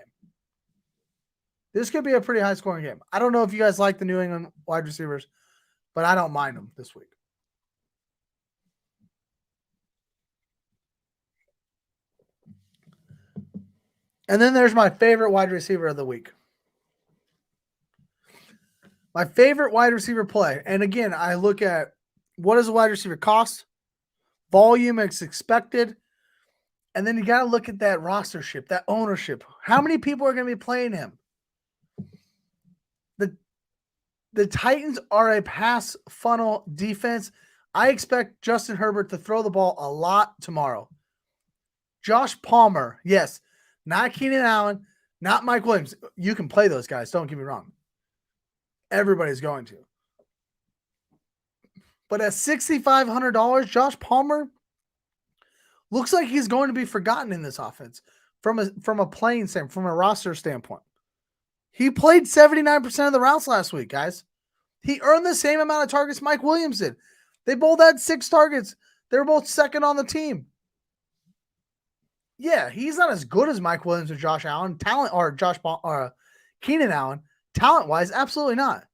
This could be a pretty high-scoring game. I don't know if you guys like the New England wide receivers, but I don't mind them this week. And then there's my favorite wide receiver of the week. My favorite wide receiver play. And again, I look at what does a wide receiver cost, volume is expected, and then you got to look at that rostership, that ownership. How many people are going to be playing him? The Titans are a pass funnel defense. I expect Justin Herbert to throw the ball a lot tomorrow. Josh Palmer, yes. Not Keenan Allen, not Mike Williams. You can play those guys, don't get me wrong. Everybody's going to. But at $6,500, Josh Palmer looks like he's going to be forgotten in this offense from a playing standpoint, from a roster standpoint. He played 79% of the routes last week, guys. He earned the same amount of targets Mike Williams did. They both had 6 targets. They were both second on the team. Yeah, he's not as good as Mike Williams or Josh Allen. Talent or Keenan Allen, talent-wise, absolutely not.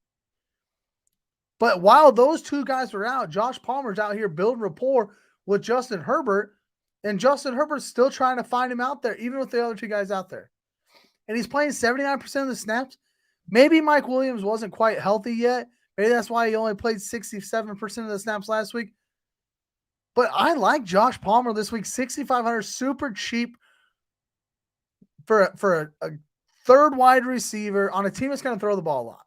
But while those two guys were out, Josh Palmer's out here building rapport with Justin Herbert, and Justin Herbert's still trying to find him out there, even with the other two guys out there. And he's playing 79% of the snaps. Maybe Mike Williams wasn't quite healthy yet. Maybe that's why he only played 67% of the snaps last week. But I like Josh Palmer this week, 6,500, super cheap for a third wide receiver on a team that's going to throw the ball a lot.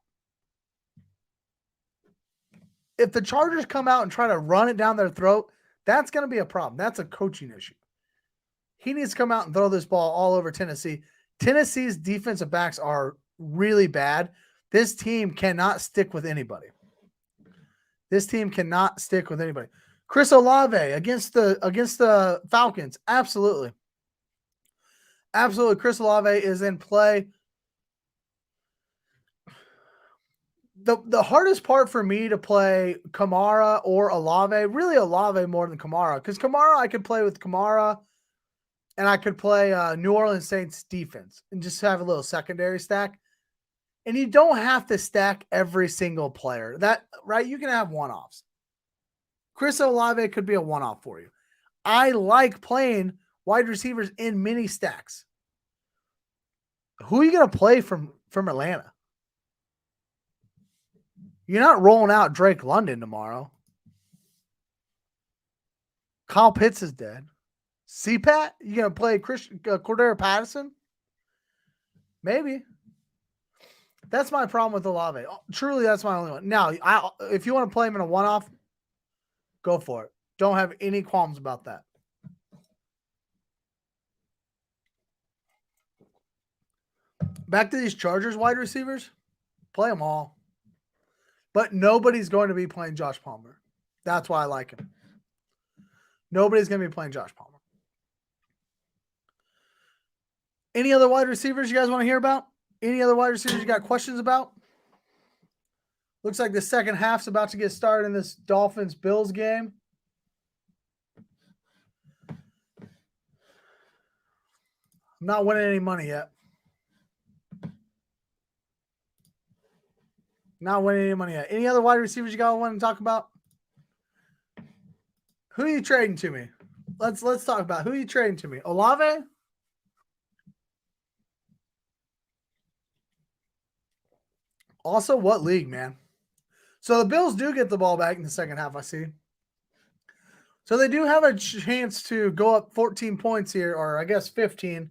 If the Chargers come out and try to run it down their throat, that's going to be a problem. That's a coaching issue. He needs to come out and throw this ball all over Tennessee. Tennessee's defensive backs are really bad. This team cannot stick with anybody. Chris Olave against the Falcons. Absolutely. Chris Olave is in play. The hardest part for me to play Kamara or Olave, really Olave more than Kamara, because Kamara I could play with Kamara, and I could play New Orleans Saints defense and just have a little secondary stack. And you don't have to stack every single player. Right? You can have one-offs. Chris Olave could be a one-off for you. I like playing wide receivers in mini stacks. Who are you going to play from Atlanta? You're not rolling out Drake London tomorrow. Kyle Pitts is dead. CPAT? You going to play Cordero Patterson? Maybe. That's my problem with Olave. Truly, that's my only one. Now, if you want to play him in a one-off, go for it. Don't have any qualms about that. Back to these Chargers wide receivers. Play them all. But nobody's going to be playing Josh Palmer. That's why I like him. Nobody's going to be playing Josh Palmer. Any other wide receivers you guys want to hear about? Any other wide receivers you got questions about? Looks like the second half's about to get started in this Dolphins-Bills game. I'm not winning any money yet. Any other wide receivers you guys want to talk about? Who are you trading to me? Let's talk about who are you trading to me. Olave? Also, what league, man? So the Bills do get the ball back in the second half, I see. So they do have a chance to go up 14 points here, or I guess 15.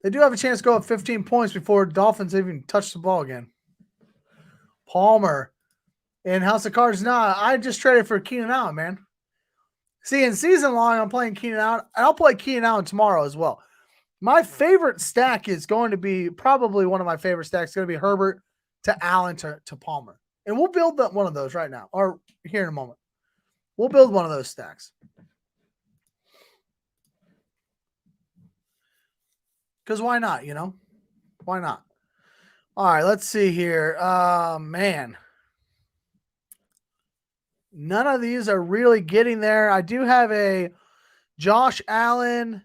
They do have a chance to go up 15 points before Dolphins even touch the ball again. Palmer in House of Cards. Nah, I just traded for Keenan Allen, man. See, in season long, I'm playing Keenan Allen. I'll play Keenan Allen tomorrow as well. My favorite stack is going to be probably one of my favorite stacks. It's going to be Herbert to Allen to Palmer. And we'll build one of those right now or here in a moment. We'll build one of those stacks. Because why not, you know? Why not? All right, let's see here. Man. None of these are really getting there. I do have a Josh Allen.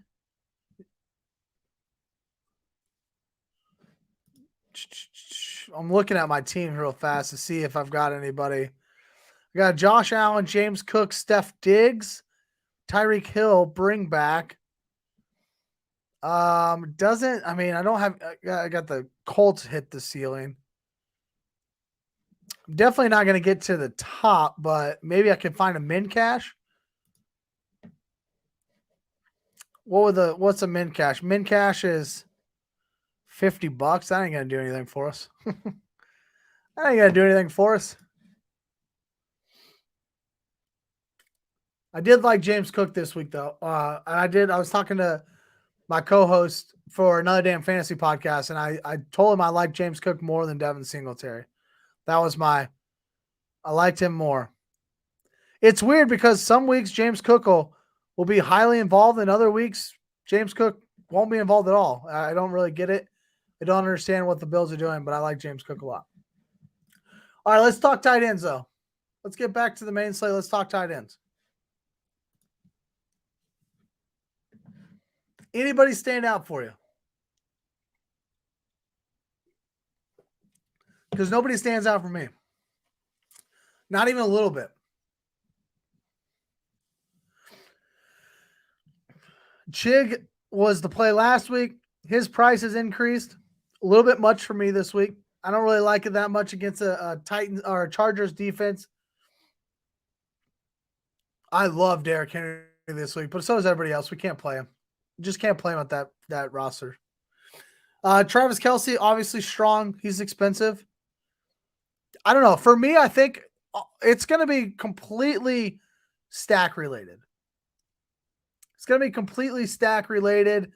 I'm looking at my team real fast to see if I've got anybody. I got Josh Allen, James Cook, Steph Diggs, Tyreek Hill, bring back. I don't have, I got the Colts hit the ceiling. I'm definitely not going to get to the top, but maybe I can find a min cash. What's a min cash? Min cash is $50. That ain't going to do anything for us. That ain't going to do anything for us. I did like James Cook this week, though. I was talking to my co-host for Another Damn Fantasy podcast, and I told him I liked James Cook more than Devin Singletary. I liked him more. It's weird because some weeks James Cook will be highly involved, and other weeks James Cook won't be involved at all. I don't really get it. I don't understand what the Bills are doing, but I like James Cook a lot. All right, let's talk tight ends, though. Let's get back to the main slate. Let's talk tight ends. Anybody stand out for you? Because nobody stands out for me. Not even a little bit. Chig was the play last week. His price has increased a little bit much for me this week. I don't really like it that much against a Titans or a Chargers defense. I love Derrick Henry this week, but so does everybody else. We can't play him. Just can't play him at that roster. Travis Kelce, obviously strong. He's expensive. I don't know. For me, I think it's going to be completely stack related. It's going to be completely stack related.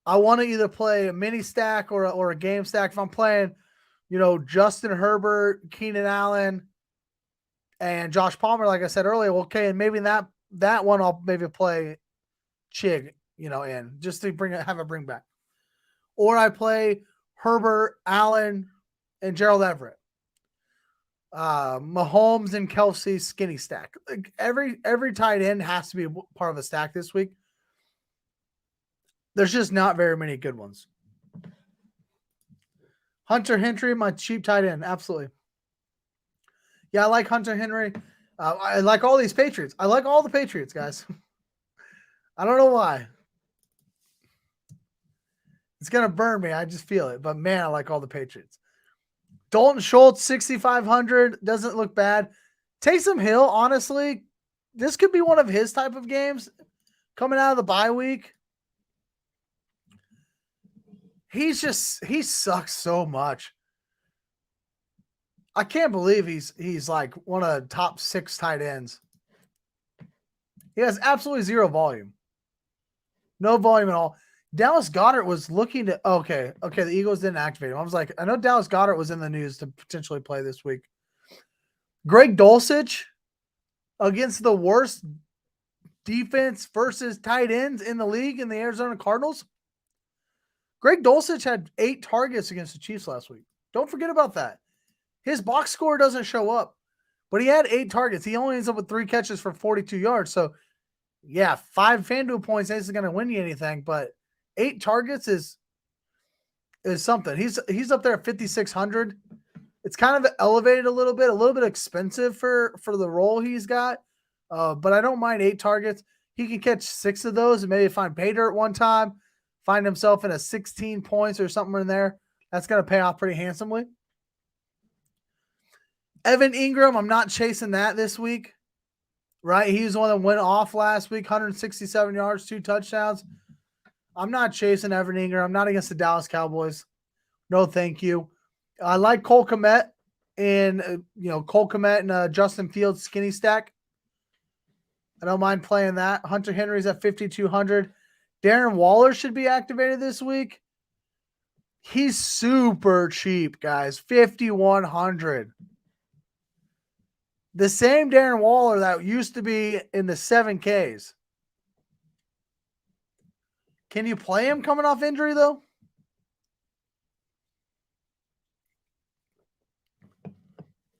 I want to either play a mini stack or a game stack. If I'm playing, Justin Herbert, Keenan Allen, and Josh Palmer, like I said earlier, okay, and maybe that one I'll maybe play Chig, in just to have a bring back. Or I play Herbert, Allen, and Gerald Everett. Mahomes and Kelce skinny stack. Like every tight end has to be part of a stack this week. There's just not very many good ones. Hunter Henry, my cheap tight end. Absolutely. Yeah, I like Hunter Henry. I like all these Patriots. I like all the Patriots, guys. I don't know why. It's going to burn me. I just feel it. But, man, I like all the Patriots. Dalton Schultz, 6,500. Doesn't look bad. Taysom Hill, honestly, this could be one of his type of games coming out of the bye week. He sucks so much. I can't believe he's like one of the top 6 tight ends. He has absolutely zero volume. No volume at all. Dallas Goedert was looking to okay, the Eagles didn't activate him. I was like, I know Dallas Goedert was in the news to potentially play this week. Greg Dulcich against the worst defense versus tight ends in the league in the Arizona Cardinals. Greg Dulcich had 8 targets against the Chiefs last week. Don't forget about that. His box score doesn't show up, but he had 8 targets. He only ends up with 3 catches for 42 yards. So, yeah, 5 FanDuel points isn't going to win you anything, but 8 targets is something. He's up there at 5,600. It's kind of elevated a little bit expensive for the role he's got, but I don't mind 8 targets. He can catch 6 of those and maybe find pay dirt one time, find himself in a 16 points or something in there. That's going to pay off pretty handsomely. Evan Ingram, I'm not chasing that this week, right? He was the one that went off last week, 167 yards, 2 touchdowns. I'm not chasing Evan Ingram. I'm not against the Dallas Cowboys. No, thank you. I like Cole Kmet and Justin Fields skinny stack. I don't mind playing that. Hunter Henry's at 5,200. Darren Waller should be activated this week. He's super cheap, guys. 5,100. The same Darren Waller that used to be in the 7Ks. Can you play him coming off injury, though?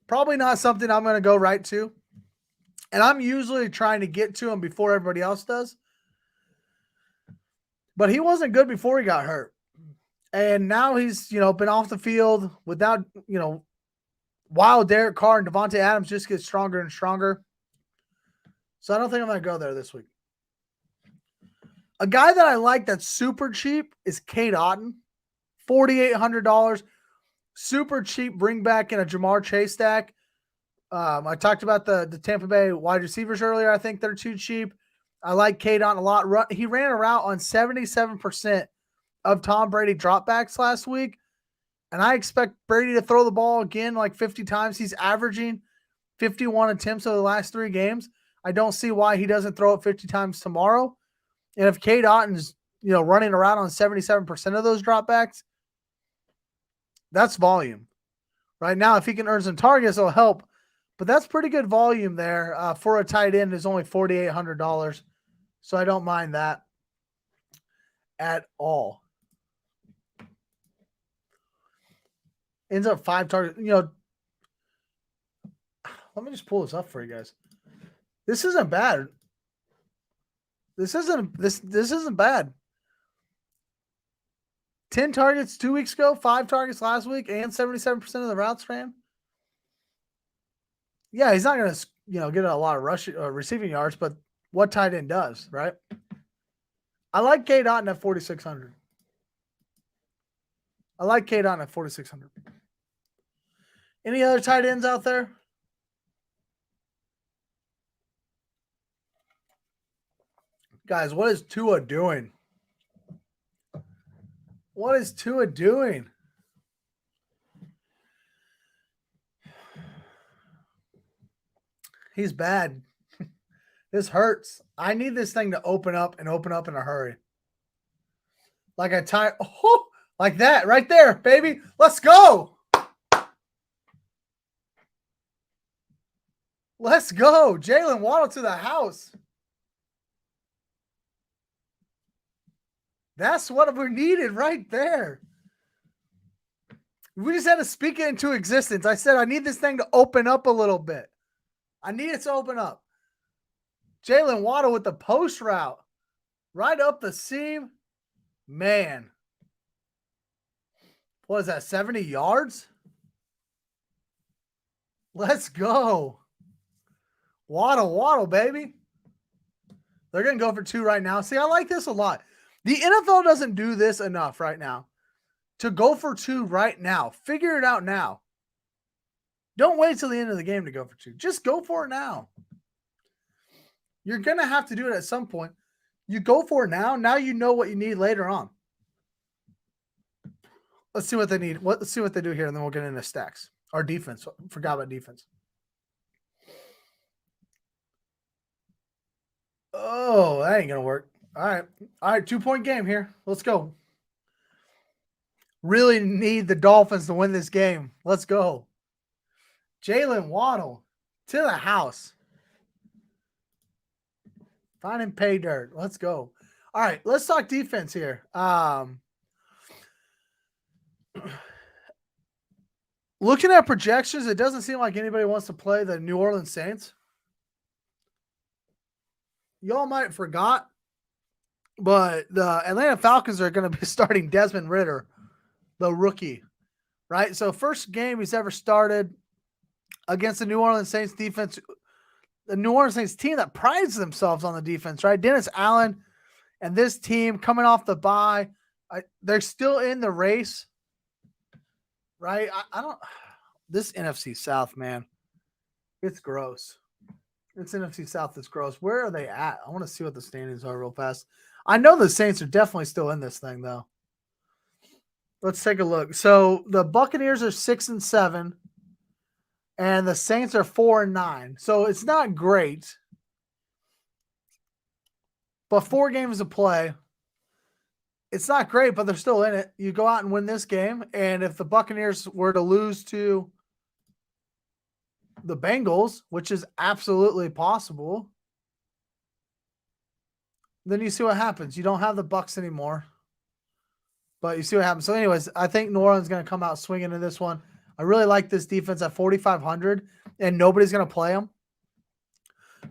Probably not something I'm going to go right to. And I'm usually trying to get to him before everybody else does. But he wasn't good before he got hurt. And now he's, been off the field without, while Derek Carr and Devontae Adams just get stronger and stronger. So I don't think I'm going to go there this week. A guy that I like that's super cheap is Cade Otton. $4,800. Super cheap bring back in a Jamar Chase stack. I talked about the Tampa Bay wide receivers earlier. I think they're too cheap. I like Cade Otton a lot. He ran a route on 77% of Tom Brady dropbacks last week. And I expect Brady to throw the ball again like 50 times. He's averaging 51 attempts over the last 3 games. I don't see why he doesn't throw it 50 times tomorrow. And if Cade Otton's, running around on 77% of those dropbacks, that's volume. Right now, if he can earn some targets, it'll help. But that's pretty good volume there for a tight end. Is only $4,800. So I don't mind that at all. Ends up 5 targets. Let me just pull this up for you guys. This isn't bad. This isn't bad. 10 targets 2 weeks ago, 5 targets last week, and 77% of the routes ran. Yeah, he's not going to, get a lot of receiving yards, but what tight end does, right? I like K. Dotton at 4,600. I like K. Dotton at 4,600. Any other tight ends out there? Guys, what is Tua doing? What is Tua doing? He's bad. This hurts. I need this thing to open up in a hurry. Like like that right there, baby. Let's go. Let's go. Jalen Waddle to the house. That's what we needed right there. We just had to speak it into existence. I said, I need this thing to open up a little bit. I need it to open up. Jalen Waddle with the post route. Right up the seam. Man. What is that, 70 yards? Let's go. Waddle, baby. They're going to go for 2 right now. See, I like this a lot. The NFL doesn't do this enough right now. To go for 2 right now. Figure it out now. Don't wait till the end of the game to go for 2. Just go for it now. You're going to have to do it at some point. You go for it now. Now you know what you need later on. Let's see what they need. Let's see what they do here, and then we'll get into stacks. Our defense. Forgot about defense. Oh, that ain't going to work. All right, 2-point game here. Let's go. Really need the Dolphins to win this game. Let's go. Jalen Waddle to the house. Find him pay dirt. Let's go. All right, let's talk defense here. Looking at projections, it doesn't seem like anybody wants to play the New Orleans Saints. Y'all might have forgot, but the Atlanta Falcons are going to be starting Desmond Ridder, the rookie, right? So first game he's ever started against the New Orleans Saints defense, the New Orleans Saints team that prides themselves on the defense, right? Dennis Allen and this team coming off the bye, they're still in the race, right? I don't – this NFC South, man, it's gross. It's NFC South that's gross. Where are they at? I want to see what the standings are real fast. I know the Saints are definitely still in this thing, though. Let's take a look. So the Buccaneers are 6-7, and the Saints are 4-9. So it's not great, but 4 games to play. It's not great, but they're still in it. You go out and win this game, and if the Buccaneers were to lose to the Bengals, which is absolutely possible, then you see what happens. You don't have the Bucs anymore, but you see what happens. So anyways, I think New Orleans is going to come out swinging in this one. I really like this defense at 4,500, and nobody's going to play them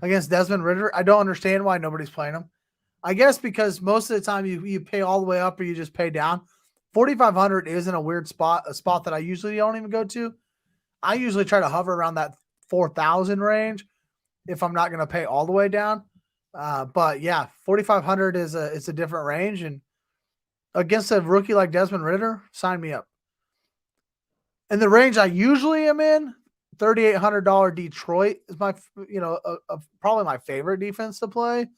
against Desmond Ridder. I don't understand why nobody's playing him. I guess because most of the time you pay all the way up or you just pay down. 4,500 is in a weird spot, a spot that I usually don't even go to. I usually try to hover around that 4,000 range if I'm not going to pay all the way down. But yeah, 4,500 is a different range, and against a rookie like Desmond Ridder, sign me up. And the range I usually am in, $3,800 Detroit is my, probably my favorite defense to play.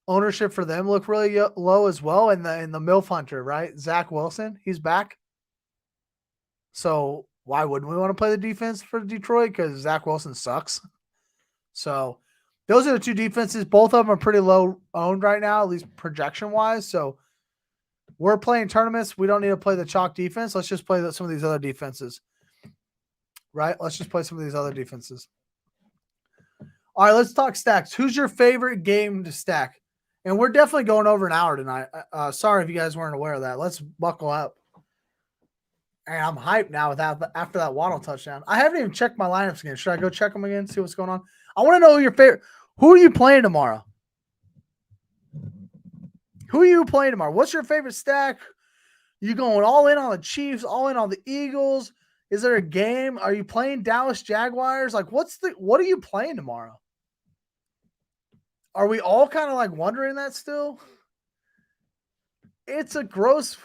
Ownership for them look really low as well. And the MILF Hunter, right? Zach Wilson, he's back. So why wouldn't we want to play the defense for Detroit? Because Zach Wilson sucks. So those are the 2 defenses. Both of them are pretty low owned right now, at least projection wise. So we're playing tournaments. We don't need to play the chalk defense. Let's just play some of these other defenses, right? Let's just play some of these other defenses. All right, let's talk stacks. Who's your favorite game to stack? And we're definitely going over an hour tonight. Sorry if you guys weren't aware of that. Let's buckle up. And I'm hyped now after that Waddle touchdown. I haven't even checked my lineups again. Should I go check them again, see what's going on? I want to know who are you playing tomorrow? Who are you playing tomorrow? What's your favorite stack? You going all in on the Chiefs, all in on the Eagles? Is there a game? Are you playing Dallas Jaguars? Like, what are you playing tomorrow? Are we all kind of like wondering that still? It's a gross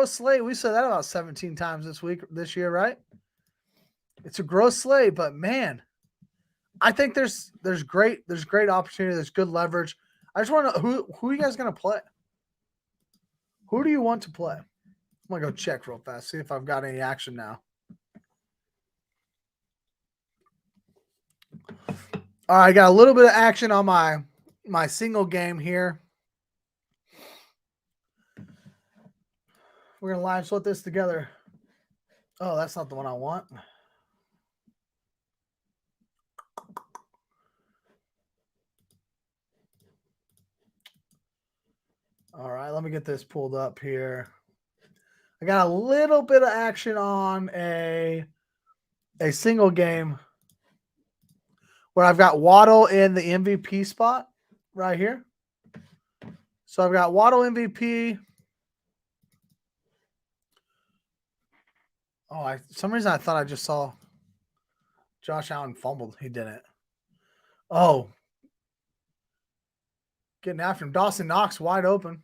slate. We said that about 17 times this year, right? It's a gross slate, but man, I think there's great opportunity. There's good leverage. I just want to know who are you guys gonna play? Who do you want to play? I'm gonna go check real fast, see if I've got any action now. All right, I got a little bit of action on my single game here. We're gonna live sweat this together. Oh, that's not the one I want. All right, let me get this pulled up here. I got a little bit of action on a single game where I've got Waddle in the MVP spot right here. So I've got Waddle MVP. Oh, some reason I thought I just saw Josh Allen fumbled. He didn't. Oh, getting after him. Dawson Knox wide open.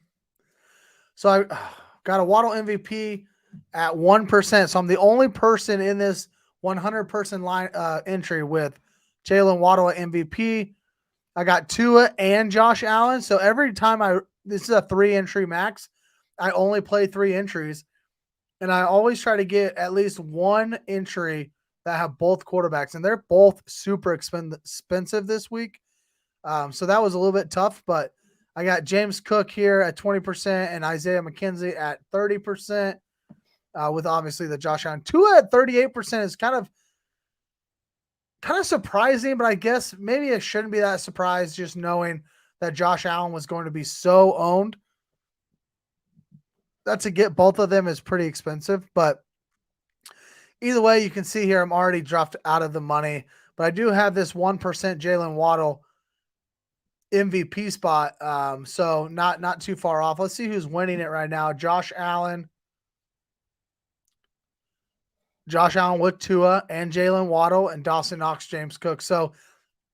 So I got a Waddle MVP at 1%. So I'm the only person in this 100-person line entry with Jalen Waddle at MVP. I got Tua and Josh Allen. So every time this is a 3-entry max, I only play 3 entries. And I always try to get at least one entry that have both quarterbacks. And they're both super expensive this week. So that was a little bit tough. But I got James Cook here at 20% and Isaiah McKenzie at 30%. With obviously the Josh Allen. Tua at 38% is kind of surprising, but I guess maybe it shouldn't be that surprised just knowing that Josh Allen was going to be so owned. That to get both of them is pretty expensive, but either way, you can see here I'm already dropped out of the money, but I do have this 1% Jalen Waddle MVP spot, so not too far off. Let's see who's winning it right now. Josh Allen with Tua and Jalen Waddle and Dawson Knox, James Cook. So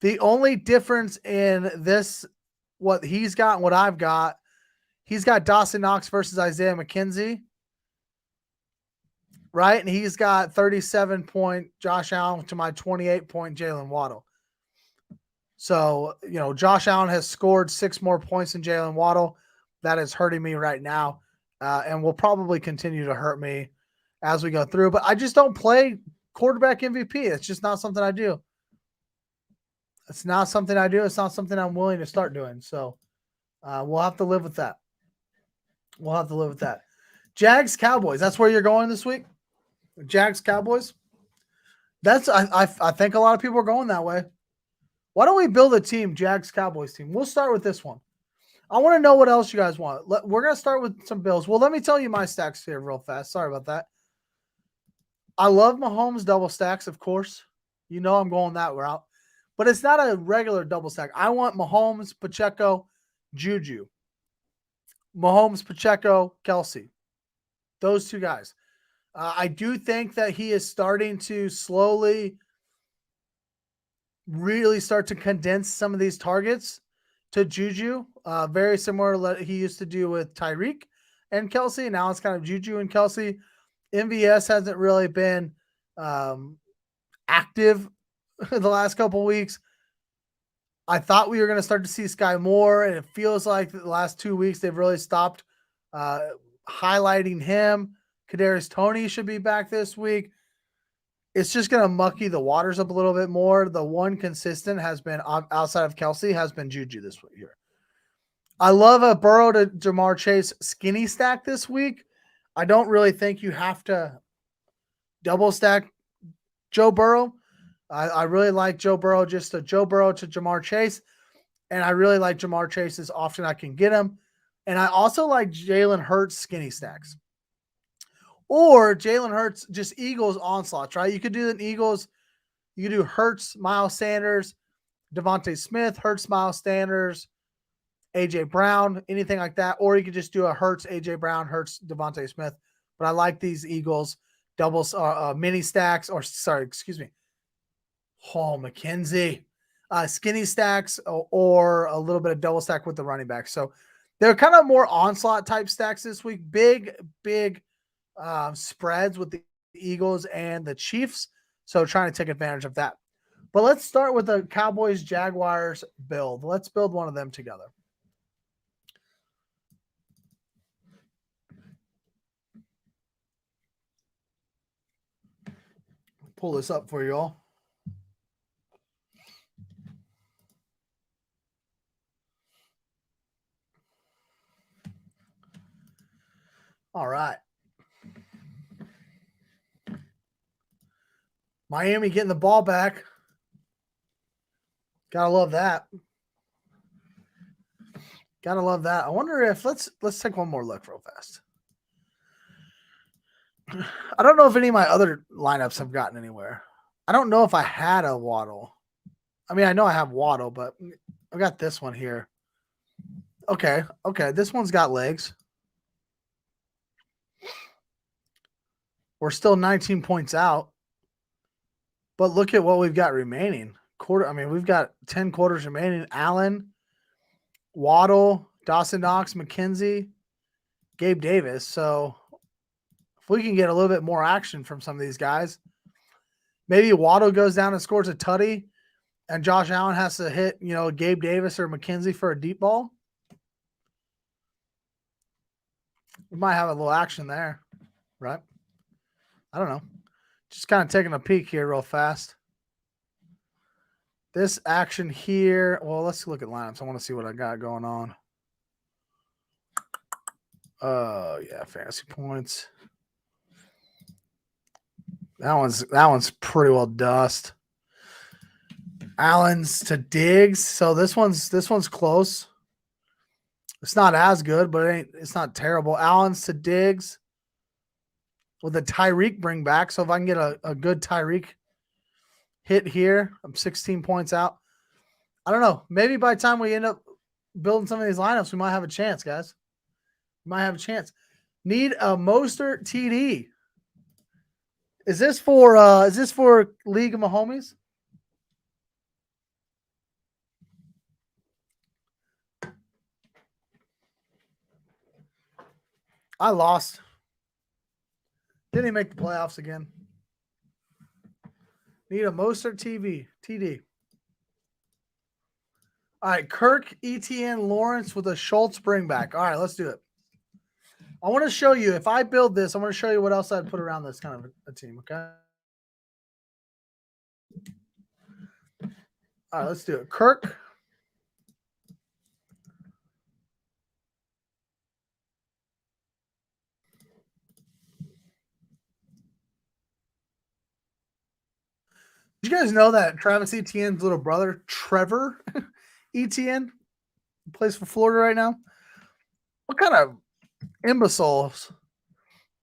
the only difference in this, what he's got and what I've got, he's got Dawson Knox versus Isaiah McKenzie, right? And he's got 37-point Josh Allen to my 28-point Jalen Waddle. So, Josh Allen has scored 6 more points than Jalen Waddle. That is hurting me right now and will probably continue to hurt me as we go through. But I just don't play quarterback MVP. It's just not something I do. It's not something I do. It's not something I'm willing to start doing. So we'll have to live with that. Jags Cowboys. That's where you're going this week. Jags Cowboys. I think a lot of people are going that way. Why don't we build a team, Jags Cowboys team? We'll start with this one. I want to know what else you guys want. We're going to start with some Bills. Well, let me tell you my stacks here real fast. Sorry about that. I love Mahomes double stacks, of course. I'm going that route. But it's not a regular double stack. I want Mahomes, Pacheco, Juju. Mahomes, Pacheco, Kelsey. Those 2 guys. I do think that he is starting to slowly really start to condense some of these targets to Juju. Very similar to what he used to do with Tyreek and Kelsey. Now it's kind of Juju and Kelsey. MVS hasn't really been active the last couple of weeks. I thought we were going to start to see Sky Moore, and it feels like the last 2 weeks they've really stopped highlighting him. Kadarius Toney should be back this week. It's just going to mucky the waters up a little bit more. The one consistent has been, outside of Kelsey, has been Juju this week here. I love a Burrow to Jamar Chase skinny stack this week. I don't really think you have to double stack Joe Burrow. I really like Joe Burrow, just a Joe Burrow to Jamar Chase. And I really like Jamar Chase as often I can get him. And I also like Jalen Hurts skinny stacks. Or Jalen Hurts, just Eagles onslaughts, right? You could do the Eagles. You could do Hurts, Miles Sanders, Devontae Smith, Hurts, Miles Sanders, A.J. Brown, anything like that. Or you could just do a Hurts, A.J. Brown, Hurts, Devontae Smith. but I like these Eagles doubles, mini stacks, or sorry, excuse me. Oh, McKenzie, skinny stacks or a little bit of double stack with the running back. So they're kind of more onslaught type stacks this week. Big spreads with the Eagles and the Chiefs. So trying to take advantage of that. But let's start with the Cowboys Jaguars build. Let's build one of them together. Pull this up for you all. All right. Miami getting the ball back. Gotta love that. Gotta love that. I wonder if let's take one more look real fast. I don't know if any of my other lineups have gotten anywhere. I don't know if I had a Waddle. I mean, I know I have Waddle, but I got this one here. Okay. This one's got legs. We're still 19 points out. But look at what we've got remaining. We've got 10 quarters remaining. Allen, Waddle, Dawson Knox, McKenzie, Gabe Davis. So if we can get a little bit more action from some of these guys, maybe Waddle goes down and scores a tutty, and Josh Allen has to hit, Gabe Davis or McKenzie for a deep ball. We might have a little action there, right? I don't know. Just kind of taking a peek here real fast. This action here, well, let's look at lineups. I want to see what I got going on. Yeah, fantasy points. That one's pretty well dust. Allen's to Diggs. So this one's close. It's not as good, but it's not terrible. Allen's to Diggs with a Tyreek bring back. So if I can get a good Tyreek hit here, I'm 16 points out. I don't know. Maybe by the time we end up building some of these lineups, we might have a chance, guys. We might have a chance. Need a Mostert TD. Is this for League of Mahomies? I lost. Didn't even make the playoffs again. Need a Mostert TD. All right, Kirk, ETN, Lawrence with a Schultz bring back. All right, let's do it. I want to show you, if I build this, I'm going to show you what else I'd put around this kind of a team, okay? All right, let's do it. Kirk. Did you guys know that Travis Etienne's little brother, Trevor Etienne, plays for Florida right now? What kind of imbeciles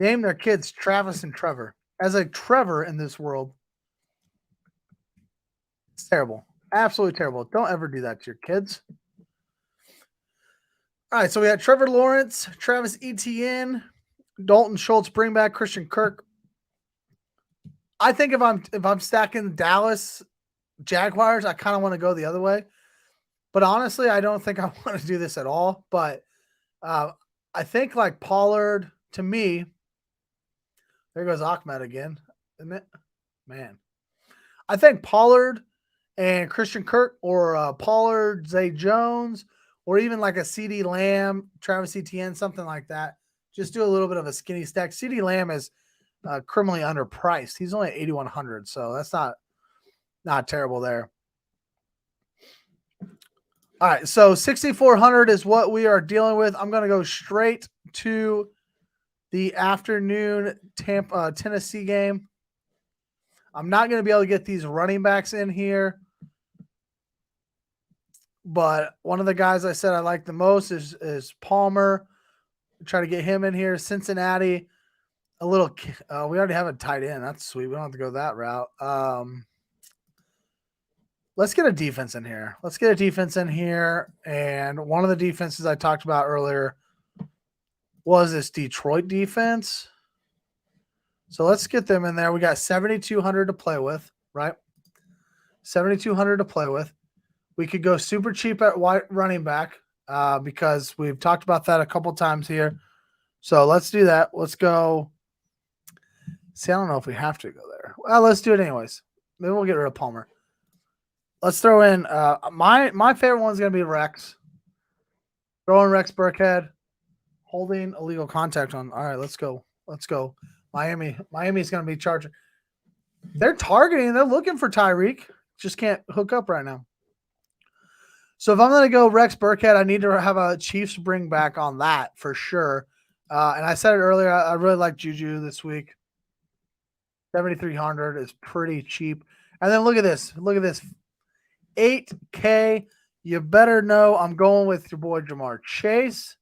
name their kids Travis and Trevor? As a Trevor in this world, it's terrible. Absolutely terrible. Don't ever do that to your kids. All right, so we had Trevor Lawrence, Travis Etienne, Dalton Schultz, bring back Christian Kirk. I think if I'm stacking Dallas Jaguars, I kind of want to go the other way. But honestly, I don't think I want to do this at all. But I think like Pollard, to me, there goes Ahmed again, isn't it? Man. I think Pollard and Christian Kirk, or Pollard, Zay Jones, or even like a CD Lamb, Travis Etienne, something like that. Just do a little bit of a skinny stack. CD Lamb is criminally underpriced. He's only at 8,100, so that's not terrible there. All right, so 6,400 is what we are dealing with. I'm going to go straight to the afternoon Tennessee game. I'm not going to be able to get these running backs in here, but one of the guys I said I like the most is Palmer. Try to get him in here. Cincinnati, a little. We already have a tight end. That's sweet. We don't have to go that route. Let's get a defense in here. And one of the defenses I talked about earlier was this Detroit defense. So let's get them in there. We got 7,200 to play with, right? 7,200 to play with. We could go super cheap at running back because we've talked about that a couple times here. So let's do that. Let's go. See, I don't know if we have to go there. Well, let's do it anyways. Maybe we'll get rid of Palmer. Let's throw in my favorite one's gonna be Rex. Throw in Rex Burkhead, holding illegal contact on. All right, let's go. Let's go. Miami's gonna be charging. They're targeting. They're looking for Tyreek. Just can't hook up right now. So if I'm gonna go Rex Burkhead, I need to have a Chiefs bring back on that for sure. And I said it earlier. I really like Juju this week. 7,300 is pretty cheap. And then look at this. Look at this. 8K. You better know I'm going with your boy Jamar Chase.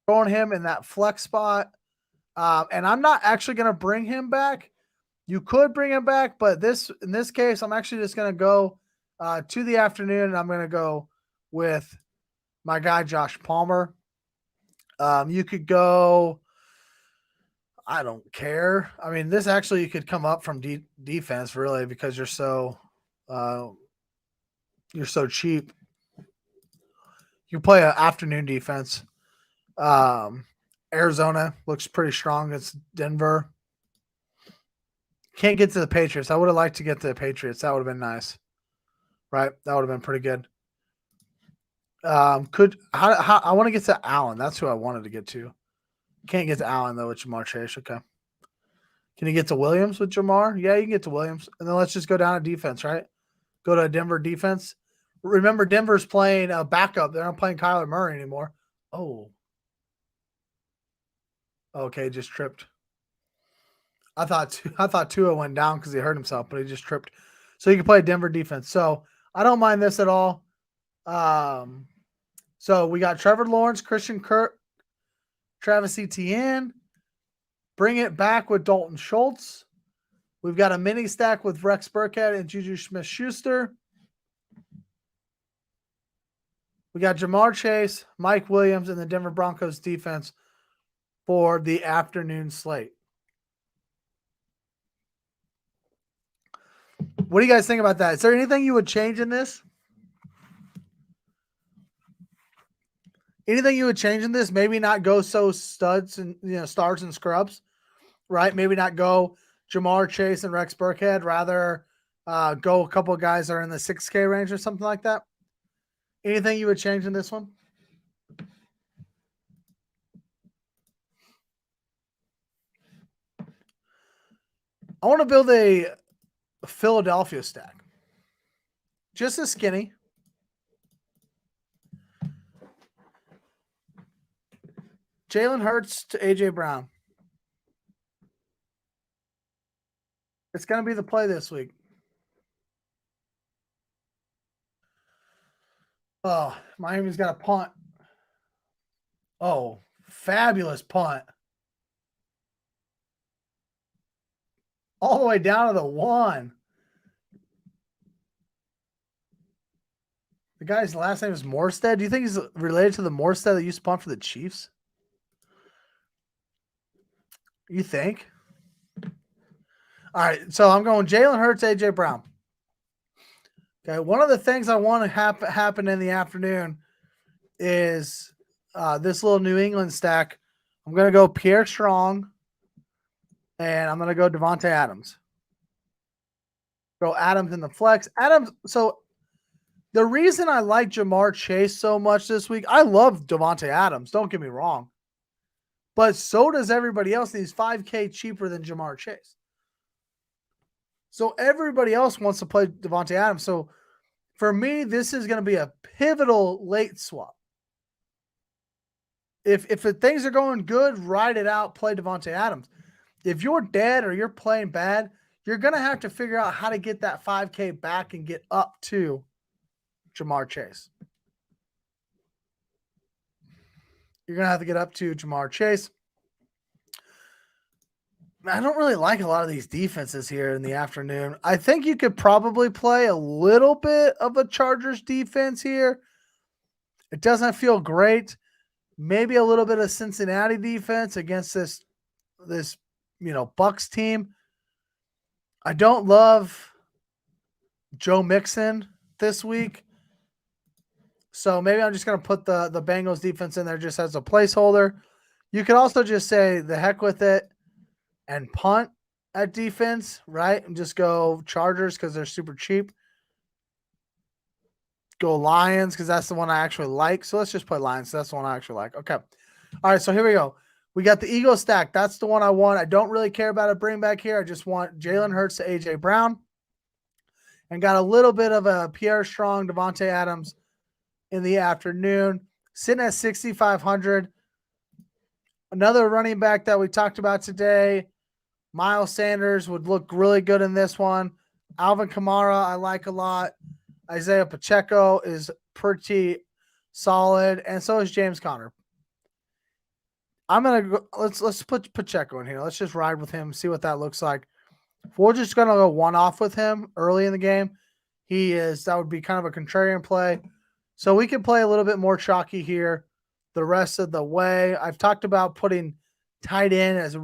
Throwing him in that flex spot. And I'm not actually going to bring him back. You could bring him back, but in this case, I'm actually just going to go to the afternoon, and I'm going to go with my guy Josh Palmer. You could go. I don't care. I mean, this actually you could come up from defense really because you're so cheap. You play an afternoon defense. Arizona looks pretty strong. It's Denver. Can't get to the Patriots. I would have liked to get to the Patriots. That would have been nice, right? That would have been pretty good. I want to get to Allen. That's who I wanted to get to. Can't get to Allen though with Jamar Chase. Okay. Can you get to Williams with Jamar? Yeah, you can get to Williams. And then let's just go down to defense, right? Go to Denver defense. Remember, Denver's playing a backup. They're not playing Kyler Murray anymore. Oh. Okay, just tripped. I thought Tua went down because he hurt himself, but he just tripped. So you can play Denver defense. So I don't mind this at all. So we got Trevor Lawrence, Christian Kirk, Travis Etienne. Bring it back with Dalton Schultz. We've got a mini stack with Rex Burkhead and Juju Smith-Schuster. We got Jamar Chase, Mike Williams, and the Denver Broncos defense for the afternoon slate. What do you guys think about that? Is there anything you would change in this? Anything you would change in this? Maybe not go so studs and stars and scrubs, right? Maybe not go Jamar Chase and Rex Burkhead. Rather go a couple of guys that are in the 6K range or something like that. Anything you would change in this one? I want to build a Philadelphia stack. Just a skinny. Jalen Hurts to A.J. Brown. It's going to be the play this week. Oh, Miami's got a punt. Oh, fabulous punt. All the way down to the 1. The guy's last name is Morstead. Do you think he's related to the Morstead that used to punt for the Chiefs? You think? All right, so I'm going Jalen Hurts, A.J. Brown. Okay, one of the things I want to happen in the afternoon is this little New England stack. I'm going to go Pierre Strong, and I'm going to go Devontae Adams. Go Adams in the flex. Adams, so the reason I like Jamar Chase so much this week, I love Devontae Adams, don't get me wrong. But so does everybody else. He's $5K cheaper than Jamar Chase. So everybody else wants to play Devontae Adams. So for me, this is going to be a pivotal late swap. If things are going good, ride it out, play Devontae Adams. If you're dead or you're playing bad, you're going to have to figure out how to get that 5K back and get up to Jamar Chase. You're going to have to get up to Jamar Chase. I don't really like a lot of these defenses here in the afternoon. I think you could probably play a little bit of a Chargers defense here. It doesn't feel great. Maybe a little bit of Cincinnati defense against this Bucks team. I don't love Joe Mixon this week. So maybe I'm just going to put the Bengals defense in there just as a placeholder. You could also just say the heck with it and punt at defense, right? And just go Chargers because they're super cheap. Go Lions because that's the one I actually like. So let's just play Lions. That's the one I actually like. Okay. All right, so here we go. We got the Eagle stack. That's the one I want. I don't really care about a bring back here. I just want Jalen Hurts to A.J. Brown. And got a little bit of a Pierre Strong, Devontae Adams in the afternoon. Sitting at 6,500. Another running back that we talked about today, Miles Sanders, would look really good in this one. Alvin Kamara, I like a lot. Isaiah Pacheco is pretty solid, and so is James Conner. I'm gonna go, let's put Pacheco in here. Let's just ride with him, see what that looks like. If we're just gonna go one off with him early in the game, that would be kind of a contrarian play. So we can play a little bit more chalky here the rest of the way. I've talked about putting tight end as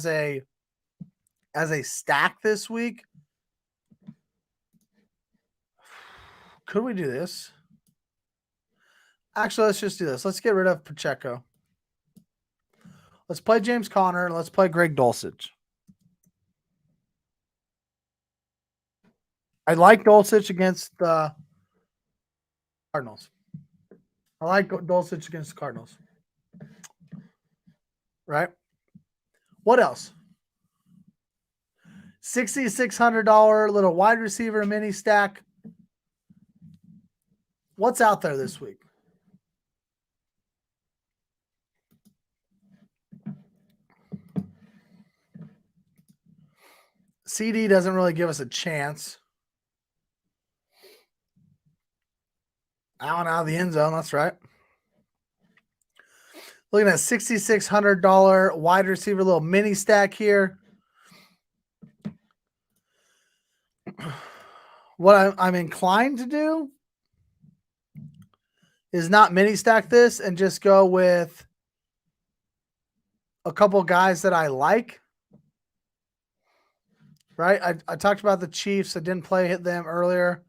a stack this week. Could we do this? Actually, let's just do this. Let's get rid of Pacheco. Let's play James Conner and let's play Greg Dulcich. I like Dulcich against the Cardinals. I like Dulcich against the Cardinals. Right? What else? $6,600 little wide receiver mini stack. What's out there this week? CD doesn't really give us a chance. Out of the end zone, that's right. Looking at $6,600 wide receiver little mini stack here. What I'm inclined to do is not mini stack this and just go with a couple guys that I like. Right? I talked about the Chiefs. I didn't play them earlier.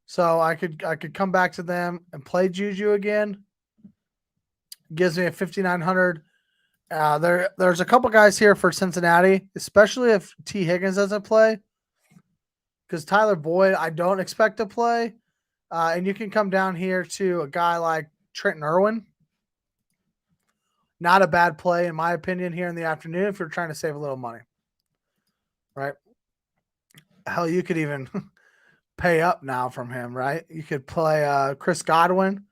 So I could come back to them and play Juju again. Gives me a 5,900. There's a couple guys here for Cincinnati, especially if T. Higgins doesn't play. Because Tyler Boyd, I don't expect to play. And you can come down here to a guy like Trenton Irwin. Not a bad play, in my opinion, here in the afternoon if you're trying to save a little money. Right? Hell, you could even pay up now from him, right? You could play Chris Godwin,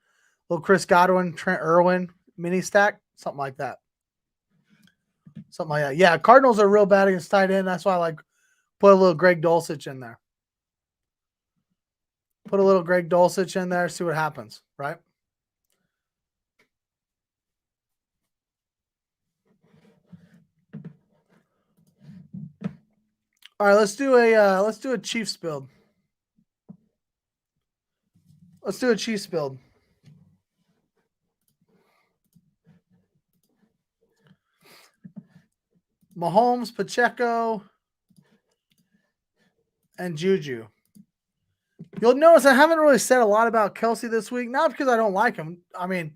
little Chris Godwin, Trent Irwin mini stack, something like that. Something like that. Yeah, Cardinals are real bad against tight end. That's why I like put a little Greg Dulcich in there. Put a little Greg Dulcich in there, see what happens, right? All right, let's do a Chiefs build. Let's do a Chiefs build. Mahomes, Pacheco, and Juju. You'll notice I haven't really said a lot about Kelsey this week, not because I don't like him. I mean,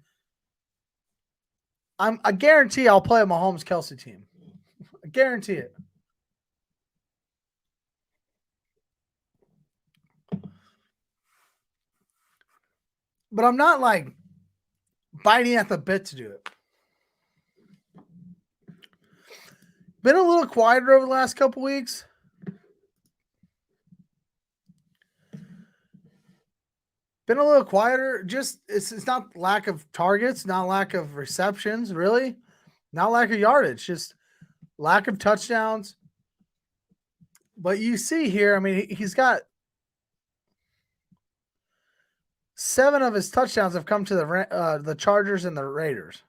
I guarantee I'll play a Mahomes Kelsey team. I guarantee it. But I'm not like biting at the bit to do it. Been a little quieter over the last couple weeks. Been a little quieter. Just it's not lack of targets, not lack of receptions, really. Not lack of yardage, just lack of touchdowns. But you see here, I mean, he's got 7 of his touchdowns have come to the Chargers and the Raiders.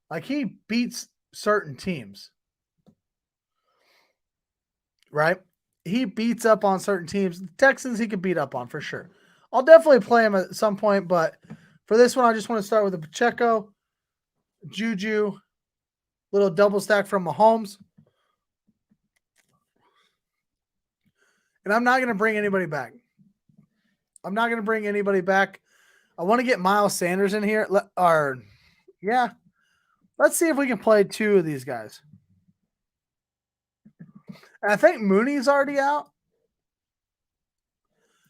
Like, he beats certain teams. Right? He beats up on certain teams. The Texans he could beat up on for sure. I'll definitely play him at some point, but for this one, I just want to start with the Pacheco, Juju, little double stack from Mahomes. And I'm not going to bring anybody back. I'm not going to bring anybody back. I want to get Miles Sanders in here. Yeah. Let's see if we can play two of these guys. And I think Mooney's already out.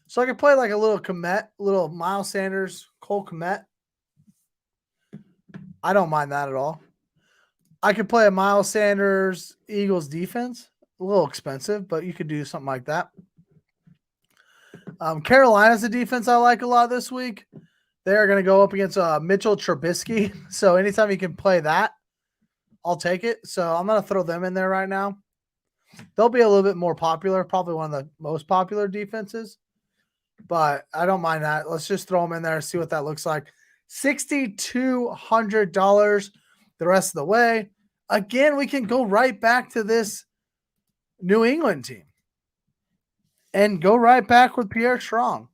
So I can play like a little Komet, little Miles Sanders, Cole Komet. I don't mind that at all. I could play a Miles Sanders Eagles defense. A little expensive, but you could do something like that. Carolina's a defense I like a lot this week. They're going to go up against Mitchell Trubisky. So anytime you can play that, I'll take it. So I'm going to throw them in there right now. They'll be a little bit more popular, probably one of the most popular defenses. But I don't mind that. Let's just throw them in there and see what that looks like. $6,200 the rest of the way. Again, we can go right back to this New England team and go right back with Pierre Strong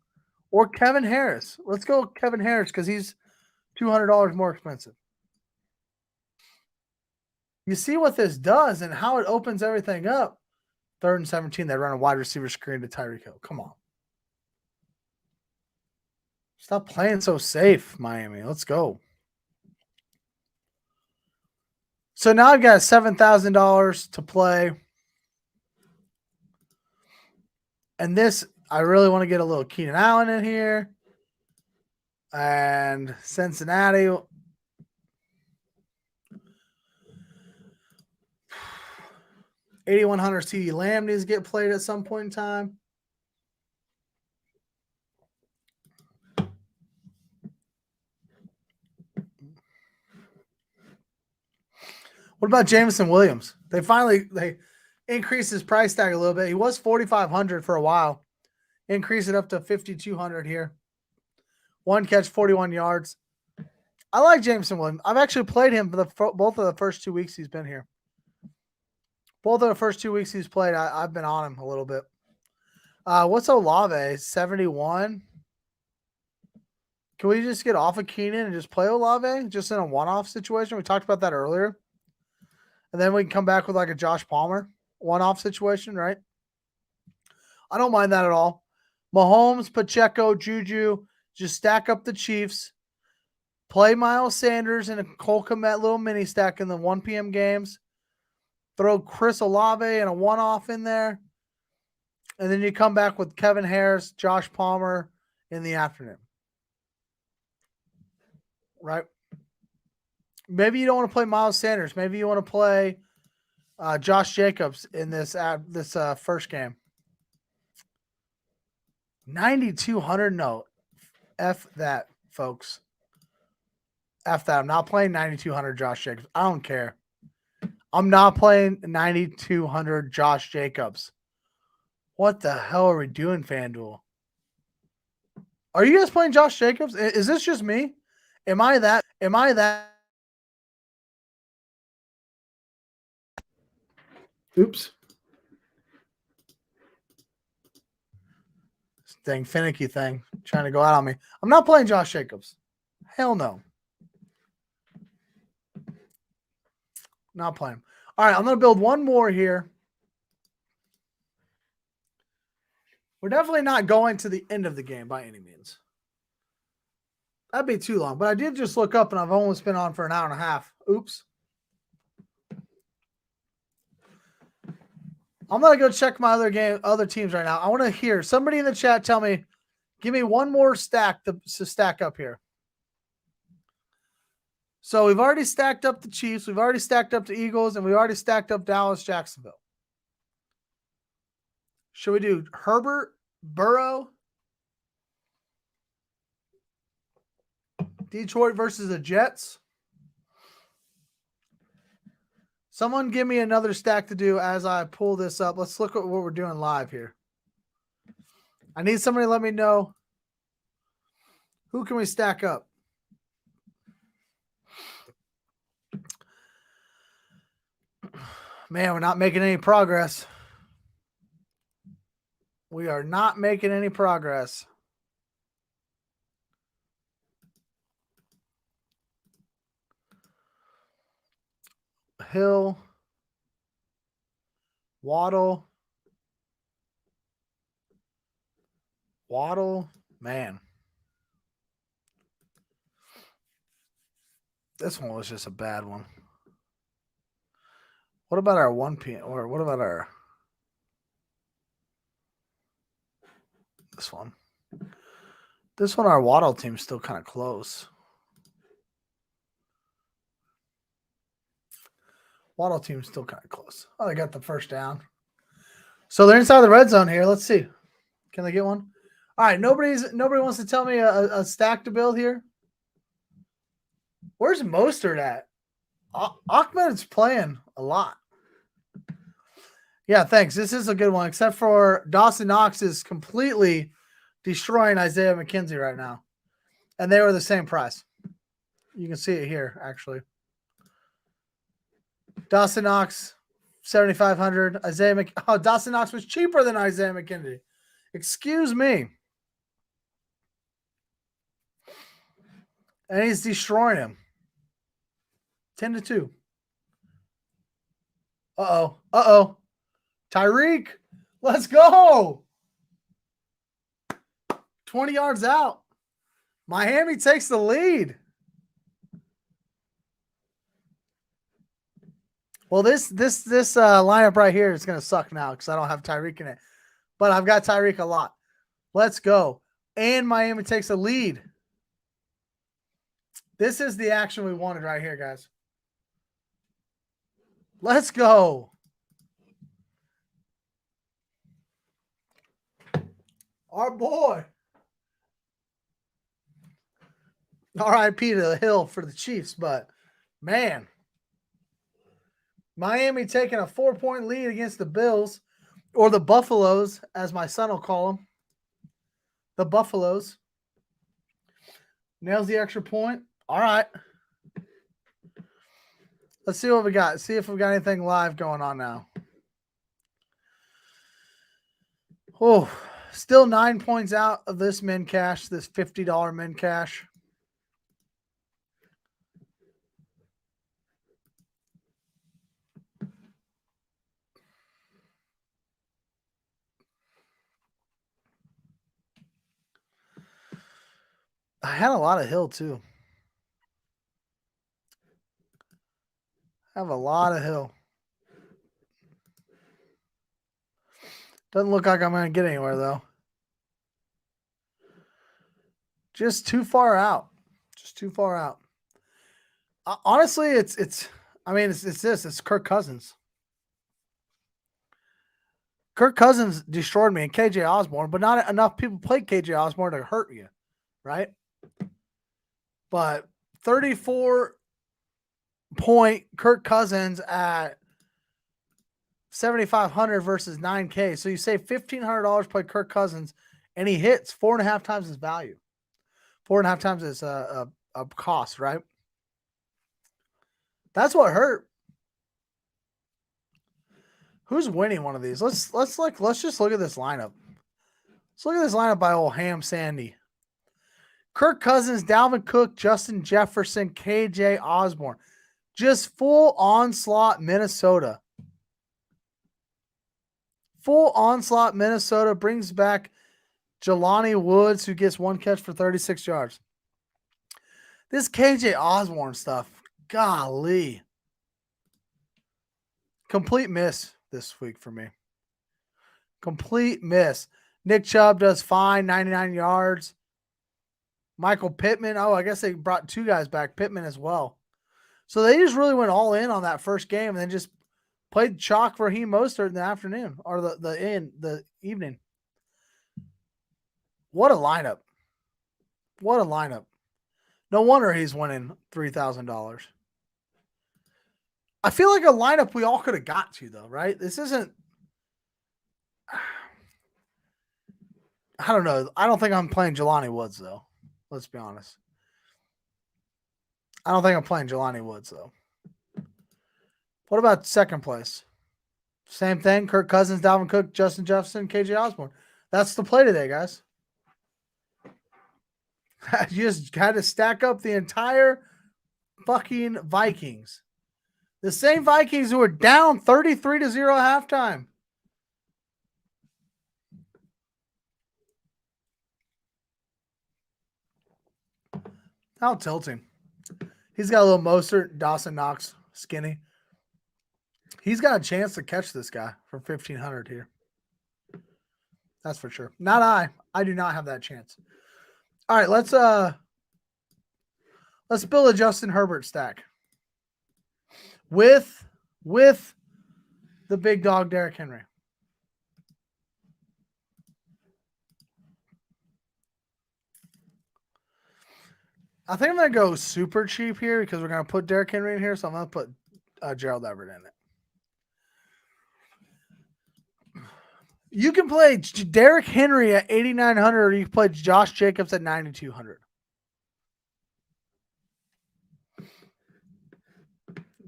or Kevin Harris. Let's go with Kevin Harris because he's $200 more expensive. You see what this does and how it opens everything up. 3rd and 17, they run a wide receiver screen to Tyreek Hill. Come on. Stop playing so safe, Miami. Let's go. So now I've got $7,000 to play. And this, I really want to get a little Keenan Allen in here. And Cincinnati. 8,100 CD Lamb needs to get played at some point in time. What about Jameson Williams? They increased his price tag a little bit. He was $4,500 for a while. Increase it up to $5,200 here. 1 catch, 41 yards. I like Jameson Williams. I've actually played him for both of the first 2 weeks he's been here. Both of the first 2 weeks he's played, I've been on him a little bit. What's Olave? 71. Can we just get off of Keenan and just play Olave just in a one-off situation? We talked about that earlier. And then we can come back with like a Josh Palmer one-off situation, right? I don't mind that at all. Mahomes, Pacheco, Juju, just stack up the Chiefs. Play Miles Sanders in a Cole Kmet little mini stack in the 1 p.m. games. Throw Chris Olave and a one-off in there. And then you come back with Kevin Harris, Josh Palmer in the afternoon. Right? Maybe you don't want to play Miles Sanders. Maybe you want to play Josh Jacobs in this first game. 9,200. No. F that, folks. F that. I'm not playing 9,200 Josh Jacobs. I don't care. I'm not playing 9,200 Josh Jacobs. What the hell are we doing, FanDuel? Are you guys playing Josh Jacobs? Is this just me? Am I that? Oops. This dang finicky thing trying to go out on me. I'm not playing Josh Jacobs. Hell no. Not playing. All right, I'm going to build one more here. We're definitely not going to the end of the game by any means. That'd be too long. But I did just look up, and I've almost been on for an hour and a half. Oops. I'm going to go check my other teams right now. I want to hear somebody in the chat tell me, give me one more stack to stack up here. So we've already stacked up the Chiefs. We've already stacked up the Eagles, and we've already stacked up Dallas, Jacksonville. Should we do Herbert, Burrow, Detroit versus the Jets? Someone give me another stack to do as I pull this up. Let's look at what we're doing live here. I need somebody to let me know who can we stack up. Man, we're not making any progress. We are not making any progress. Hill, Waddle, Waddle, man. This one was just a bad one. What about our 1 p.m. or what about our this one? This one, our Waddle team's still kind of close. Waddle team's still kind of close. Oh, they got the first down. So they're inside the red zone here. Let's see. Can they get one? All right. Nobody wants to tell me a stack to build here. Where's Mostert at? Ahmed's playing a lot. Yeah, thanks. This is a good one, except for Dawson Knox is completely destroying Isaiah McKenzie right now. And they were the same price. You can see it here, actually. Dawson Knox, 7,500. Dawson Knox was cheaper than Isaiah McKenzie. Excuse me. And he's destroying him. 10-2. Uh-oh. Tyreek, let's go. 20 yards out. Miami takes the lead. Well, this lineup right here is going to suck now because I don't have Tyreek in it. But I've got Tyreek a lot. Let's go. And Miami takes the lead. This is the action we wanted right here, guys. Let's go. Our boy. RIP to the hill for the Chiefs, but man. Miami taking a 4-point lead against the Bills, or the Buffaloes, as my son will call them. The Buffaloes. Nails the extra point. All right. Let's see what we got. See if we got anything live going on now. Oh, still 9 points out of this min cash, this $50 min cash. I had a lot of Hill too. I have a lot of Hill. Doesn't look like I'm going to get anywhere though. Just too far out. Just too far out. Honestly, it's this. It's Kirk Cousins. Kirk Cousins destroyed me and KJ Osborne, but not enough people played KJ Osborne to hurt you, right? But 34-point Kirk Cousins at 7,500 versus 9K. So you save $1,500 play Kirk Cousins, and he hits 4.5 times his value. 4.5 times his cost, right? That's what hurt. Who's winning one of these? Let's just look at this lineup. Let's look at this lineup by old Ham Sandy. Kirk Cousins, Dalvin Cook, Justin Jefferson, KJ Osborne. Just full onslaught Minnesota. Full onslaught Minnesota brings back Jelani Woods, who gets 1 catch for 36 yards. This KJ Osborne stuff, golly. Complete miss this week for me. Complete miss. Nick Chubb does fine, 99 yards. Michael Pittman. Oh, I guess they brought 2 guys back, Pittman as well. So they just really went all in on that first game and then just played chalk for Raheem Mostert in the afternoon or the evening. What a lineup. What a lineup. No wonder he's winning $3,000. I feel like a lineup we all could have got to, though, right? This isn't. I don't know. I don't think I'm playing Jelani Woods, though. Let's be honest. I don't think I'm playing Jelani Woods, though. What about second place? Same thing. Kirk Cousins, Dalvin Cook, Justin Jefferson, KJ Osborne. That's the play today, guys. You just had to stack up the entire fucking Vikings. The same Vikings who were down 33-0 at halftime. How tilting. He's got a little Mostert, Dawson Knox, skinny. He's got a chance to catch this guy for 1,500 here. That's for sure. Not I. I do not have that chance. All right, let's build a Justin Herbert stack with the big dog Derrick Henry. I think I'm going to go super cheap here because we're going to put Derrick Henry in here. So I'm going to put Gerald Everett in it. You can play Derrick Henry at 8,900 or you can play Josh Jacobs at 9,200.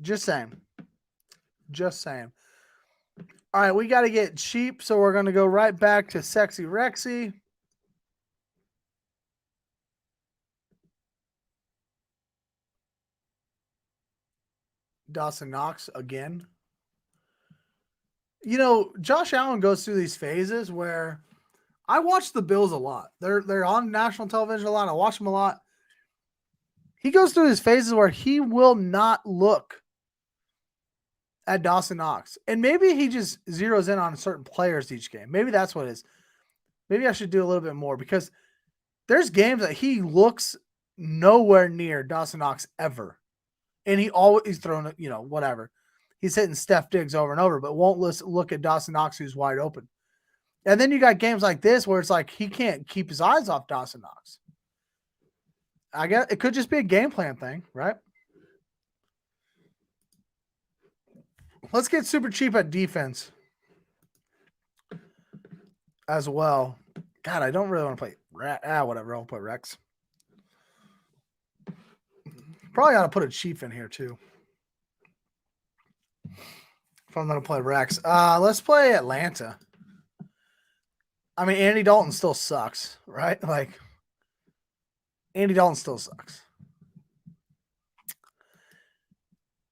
Just saying. Just saying. All right, we got to get cheap. So we're going to go right back to Sexy Rexy. Dawson Knox again. You know, Josh Allen goes through these phases where I watch the Bills a lot. They're on national television a lot. I watch them a lot. He goes through these phases where he will not look at Dawson Knox. And maybe he just zeroes in on certain players each game. Maybe that's what it is. Maybe I should do a little bit more because there's games that he looks nowhere near Dawson Knox ever. And he always thrown, you know, whatever. He's hitting Steph Diggs over and over, but won't look at Dawson Knox who's wide open. And then you got games like this where it's like he can't keep his eyes off Dawson Knox. I guess it could just be a game plan thing, right? Let's get super cheap at defense as well. God, I don't really want to play whatever. I'll put Rex. Probably ought to put a Chief in here too. If I'm going to play Rex. Let's play Atlanta. I mean, Andy Dalton still sucks, right? Like, Andy Dalton still sucks.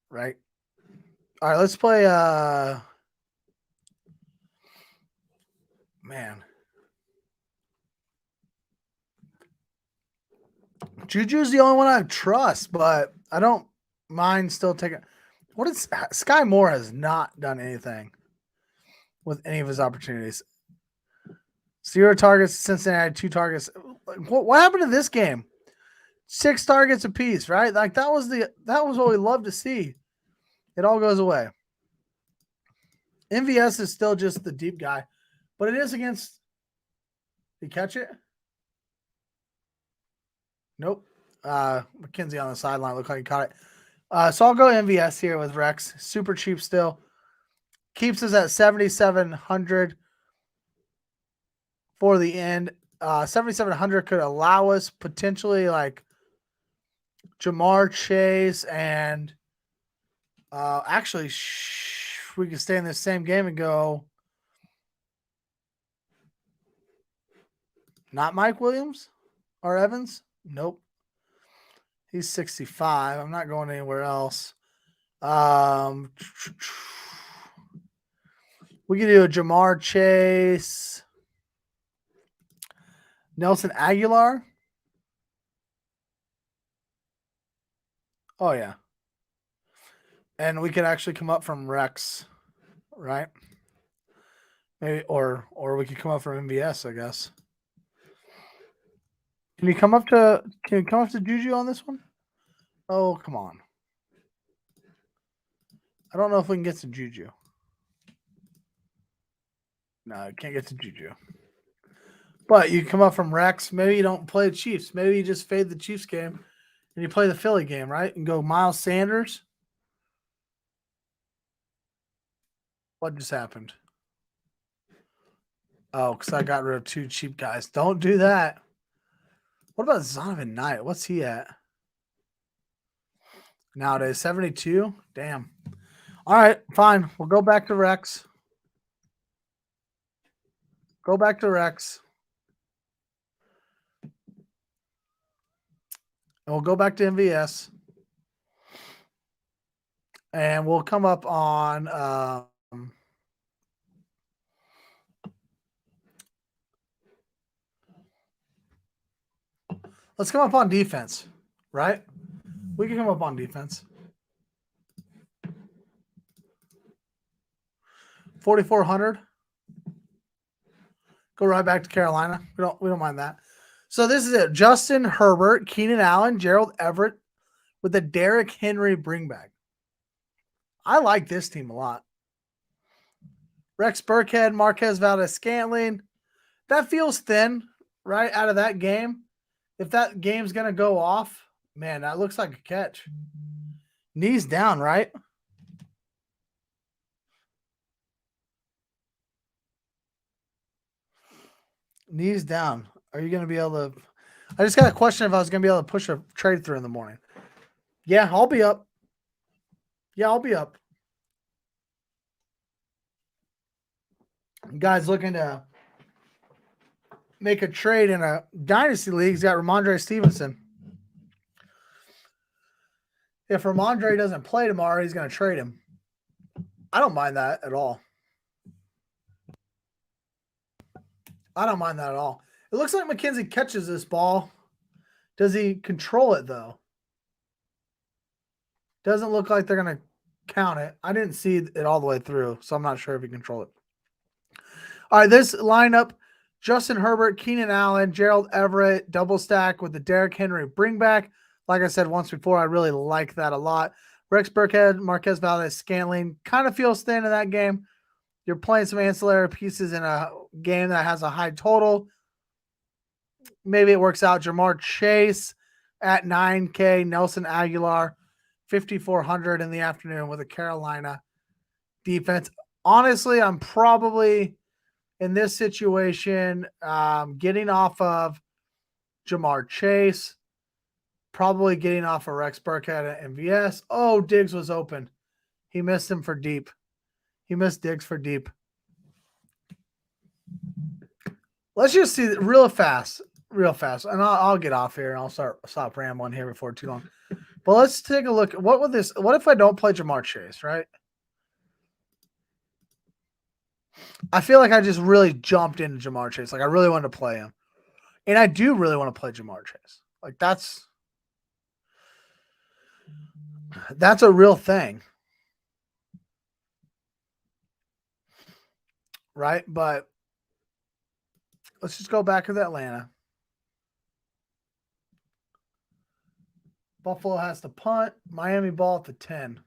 Right? All right, let's play man. Juju's the only one I trust, but I don't mind still taking. What is Sky Moore has not done anything with any of his opportunities. 0 targets, Cincinnati, 2 targets. What happened to this game? 6 targets apiece, right? Like that was what we love to see. It all goes away. MVS is still just the deep guy, but it is against. Did he catch it? Nope. McKenzie on the sideline looked like he caught it. So I'll go MVS here with Rex. Super cheap still. Keeps us at 7,700 for the end. 7,700 could allow us potentially like Jamar Chase and actually we could stay in this same game and go not Mike Williams or Evans. Nope. He's 65. I'm not going anywhere else. We can do a Jamar Chase. Nelson Aguilar. Oh, yeah. And we could actually come up from Rex, right? Maybe, or we could come up from MVS, I guess. Can you come up to Juju on this one? Oh, come on. I don't know if we can get to Juju. No, I can't get to Juju. But you come up from Rex. Maybe you don't play the Chiefs. Maybe you just fade the Chiefs game and you play the Philly game, right? And go Miles Sanders. What just happened? Oh, because I got rid of 2 cheap guys. Don't do that. What about Zonovan Knight? What's he at? Nowadays, 72? Damn. All right, fine. We'll go back to Rex. Go back to Rex. And we'll go back to MVS. And we'll come up on let's come up on defense, right? We can come up on defense. 4,400. Go right back to Carolina. We don't mind that. So this is it. Justin Herbert, Keenan Allen, Gerald Everett with the Derrick Henry bringback. I like this team a lot. Rex Burkhead, Marquez Valdez-Scantling. That feels thin, right, out of that game. If that game's going to go off, man, that looks like a catch. Knees down, right? Knees down. Are you going to be able to? I just got a question if I was going to be able to push a trade through in the morning. Yeah, I'll be up. Yeah, I'll be up. Guys looking to make a trade in a dynasty league. He's got Ramondre Stevenson. If Ramondre doesn't play tomorrow, he's going to trade him. I don't mind that at all. I don't mind that at all. It looks like McKenzie catches this ball. Does he control it, though? Doesn't look like they're going to count it. I didn't see it all the way through, so I'm not sure if he controlled it. All right, this lineup, Justin Herbert, Keenan Allen, Gerald Everett, double stack with the Derrick Henry bring back. Like I said once before, I really like that a lot. Rex Burkhead, Marquez Valdez-Scantling kind of feels thin in that game. You're playing some ancillary pieces in a game that has a high total. Maybe it works out. Jamar Chase at 9K, Nelson Aguilar, 5,400 in the afternoon with a Carolina defense. Honestly, I'm probably in this situation getting off of Jamar Chase, probably getting off of Rex Burkhead at MVS. Oh, Diggs was open. He missed him for deep. He missed Diggs for deep. Let's just see real fast. And I'll get off here and I'll stop rambling here before too long. But let's take a look. What if I don't play Jamar Chase, right? I feel like I just really jumped into Jamar Chase. Like I really wanted to play him. And I do really want to play Jamar Chase. Like that's a real thing. Right? But let's just go back to Atlanta. Buffalo has to punt. Miami ball at the 10.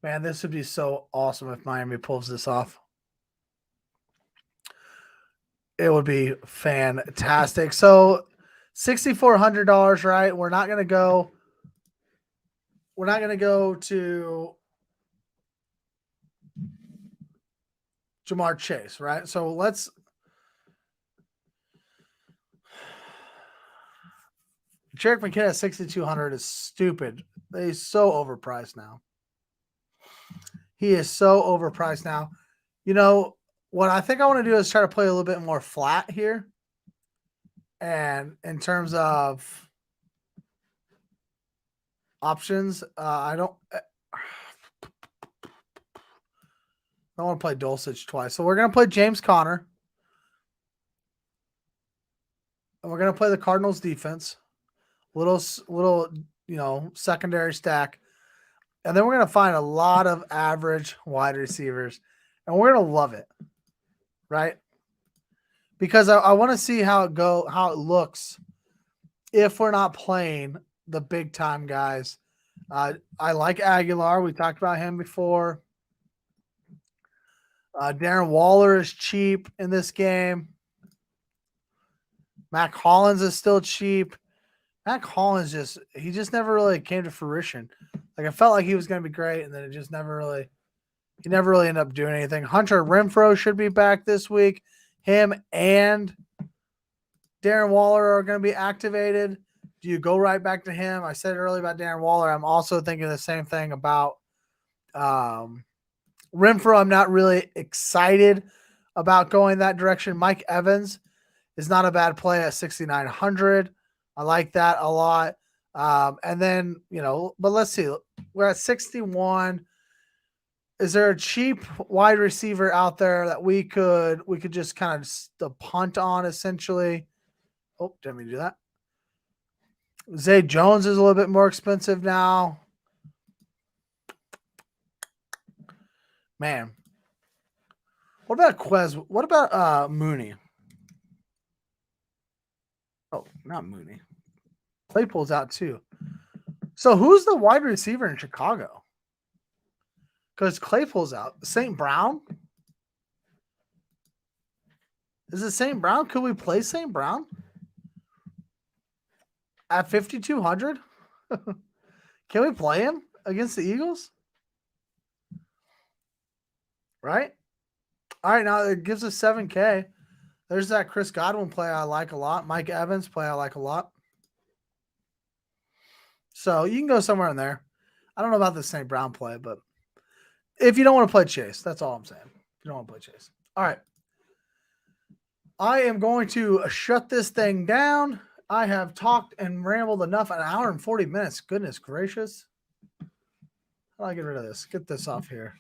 Man, this would be so awesome if Miami pulls this off. It would be fantastic. So $6,400, right? We're not gonna go to Jamar Chase, right? So let's Jerick McKinnon at 6,200 is stupid. He's so overpriced now. He is so overpriced now. You know, what I think I want to do is try to play a little bit more flat here. And in terms of options, I don't want to play Dulcich twice. So we're going to play James Conner. And we're going to play the Cardinals defense. Little, secondary stack. And then we're going to find a lot of average wide receivers. And we're going to love it. Right? Because I want to see how it looks if we're not playing the big time guys. I like Aguilar. We talked about him before. Darren Waller is cheap in this game. Mac Hollins is still cheap. Mac Hollins just never really came to fruition. Like I felt like he was going to be great, and then he never really ended up doing anything. Hunter Renfrow should be back this week. Him and Darren Waller are going to be activated. Do you go right back to him? I said earlier about Darren Waller. I'm also thinking the same thing about Renfrow. I'm not really excited about going that direction. Mike Evans is not a bad play at 6,900. I like that a lot. And then, but let's see. We're at 61. Is there a cheap wide receiver out there that we could just kind of punt on essentially? Oh, didn't mean to do that. Zay Jones is a little bit more expensive now. Man. What about Quez? What about Mooney? Oh, not Mooney. Claypool's out too. So who's the wide receiver in Chicago? Because Claypool's out. St. Brown? Is it St. Brown? Could we play St. Brown? At 5,200? Can we play him against the Eagles? Right? All right, now it gives us 7K. There's that Chris Godwin play I like a lot. Mike Evans play I like a lot. So you can go somewhere in there. I don't know about the St. Brown play, but if you don't want to play Chase, that's all I'm saying. If you don't want to play Chase. All right. I am going to shut this thing down. I have talked and rambled enough. An hour and 40 minutes. Goodness gracious. How do I get rid of this? Get this off here.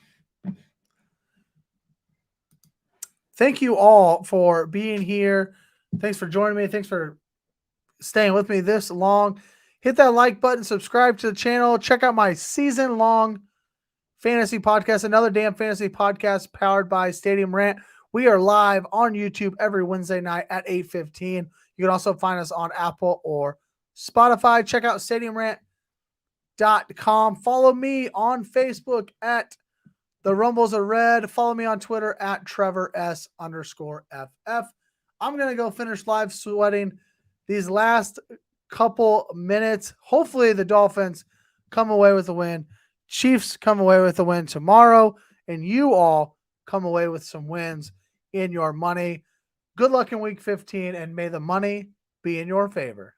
Thank you all for being here. Thanks for joining me. Thanks for staying with me this long. Hit that like button. Subscribe to the channel. Check out my season-long fantasy podcast, Another Damn Fantasy Podcast powered by Stadium Rant. We are live on YouTube every Wednesday night at 8:15. You can also find us on Apple or Spotify. Check out stadiumrant.com. Follow me on Facebook at The Rumbles Are Red. Follow me on Twitter at TrevorS_FF. I'm going to go finish live sweating these last couple minutes. Hopefully the Dolphins come away with a win. Chiefs come away with a win tomorrow, and you all come away with some wins in your money. Good luck in week 15, and may the money be in your favor.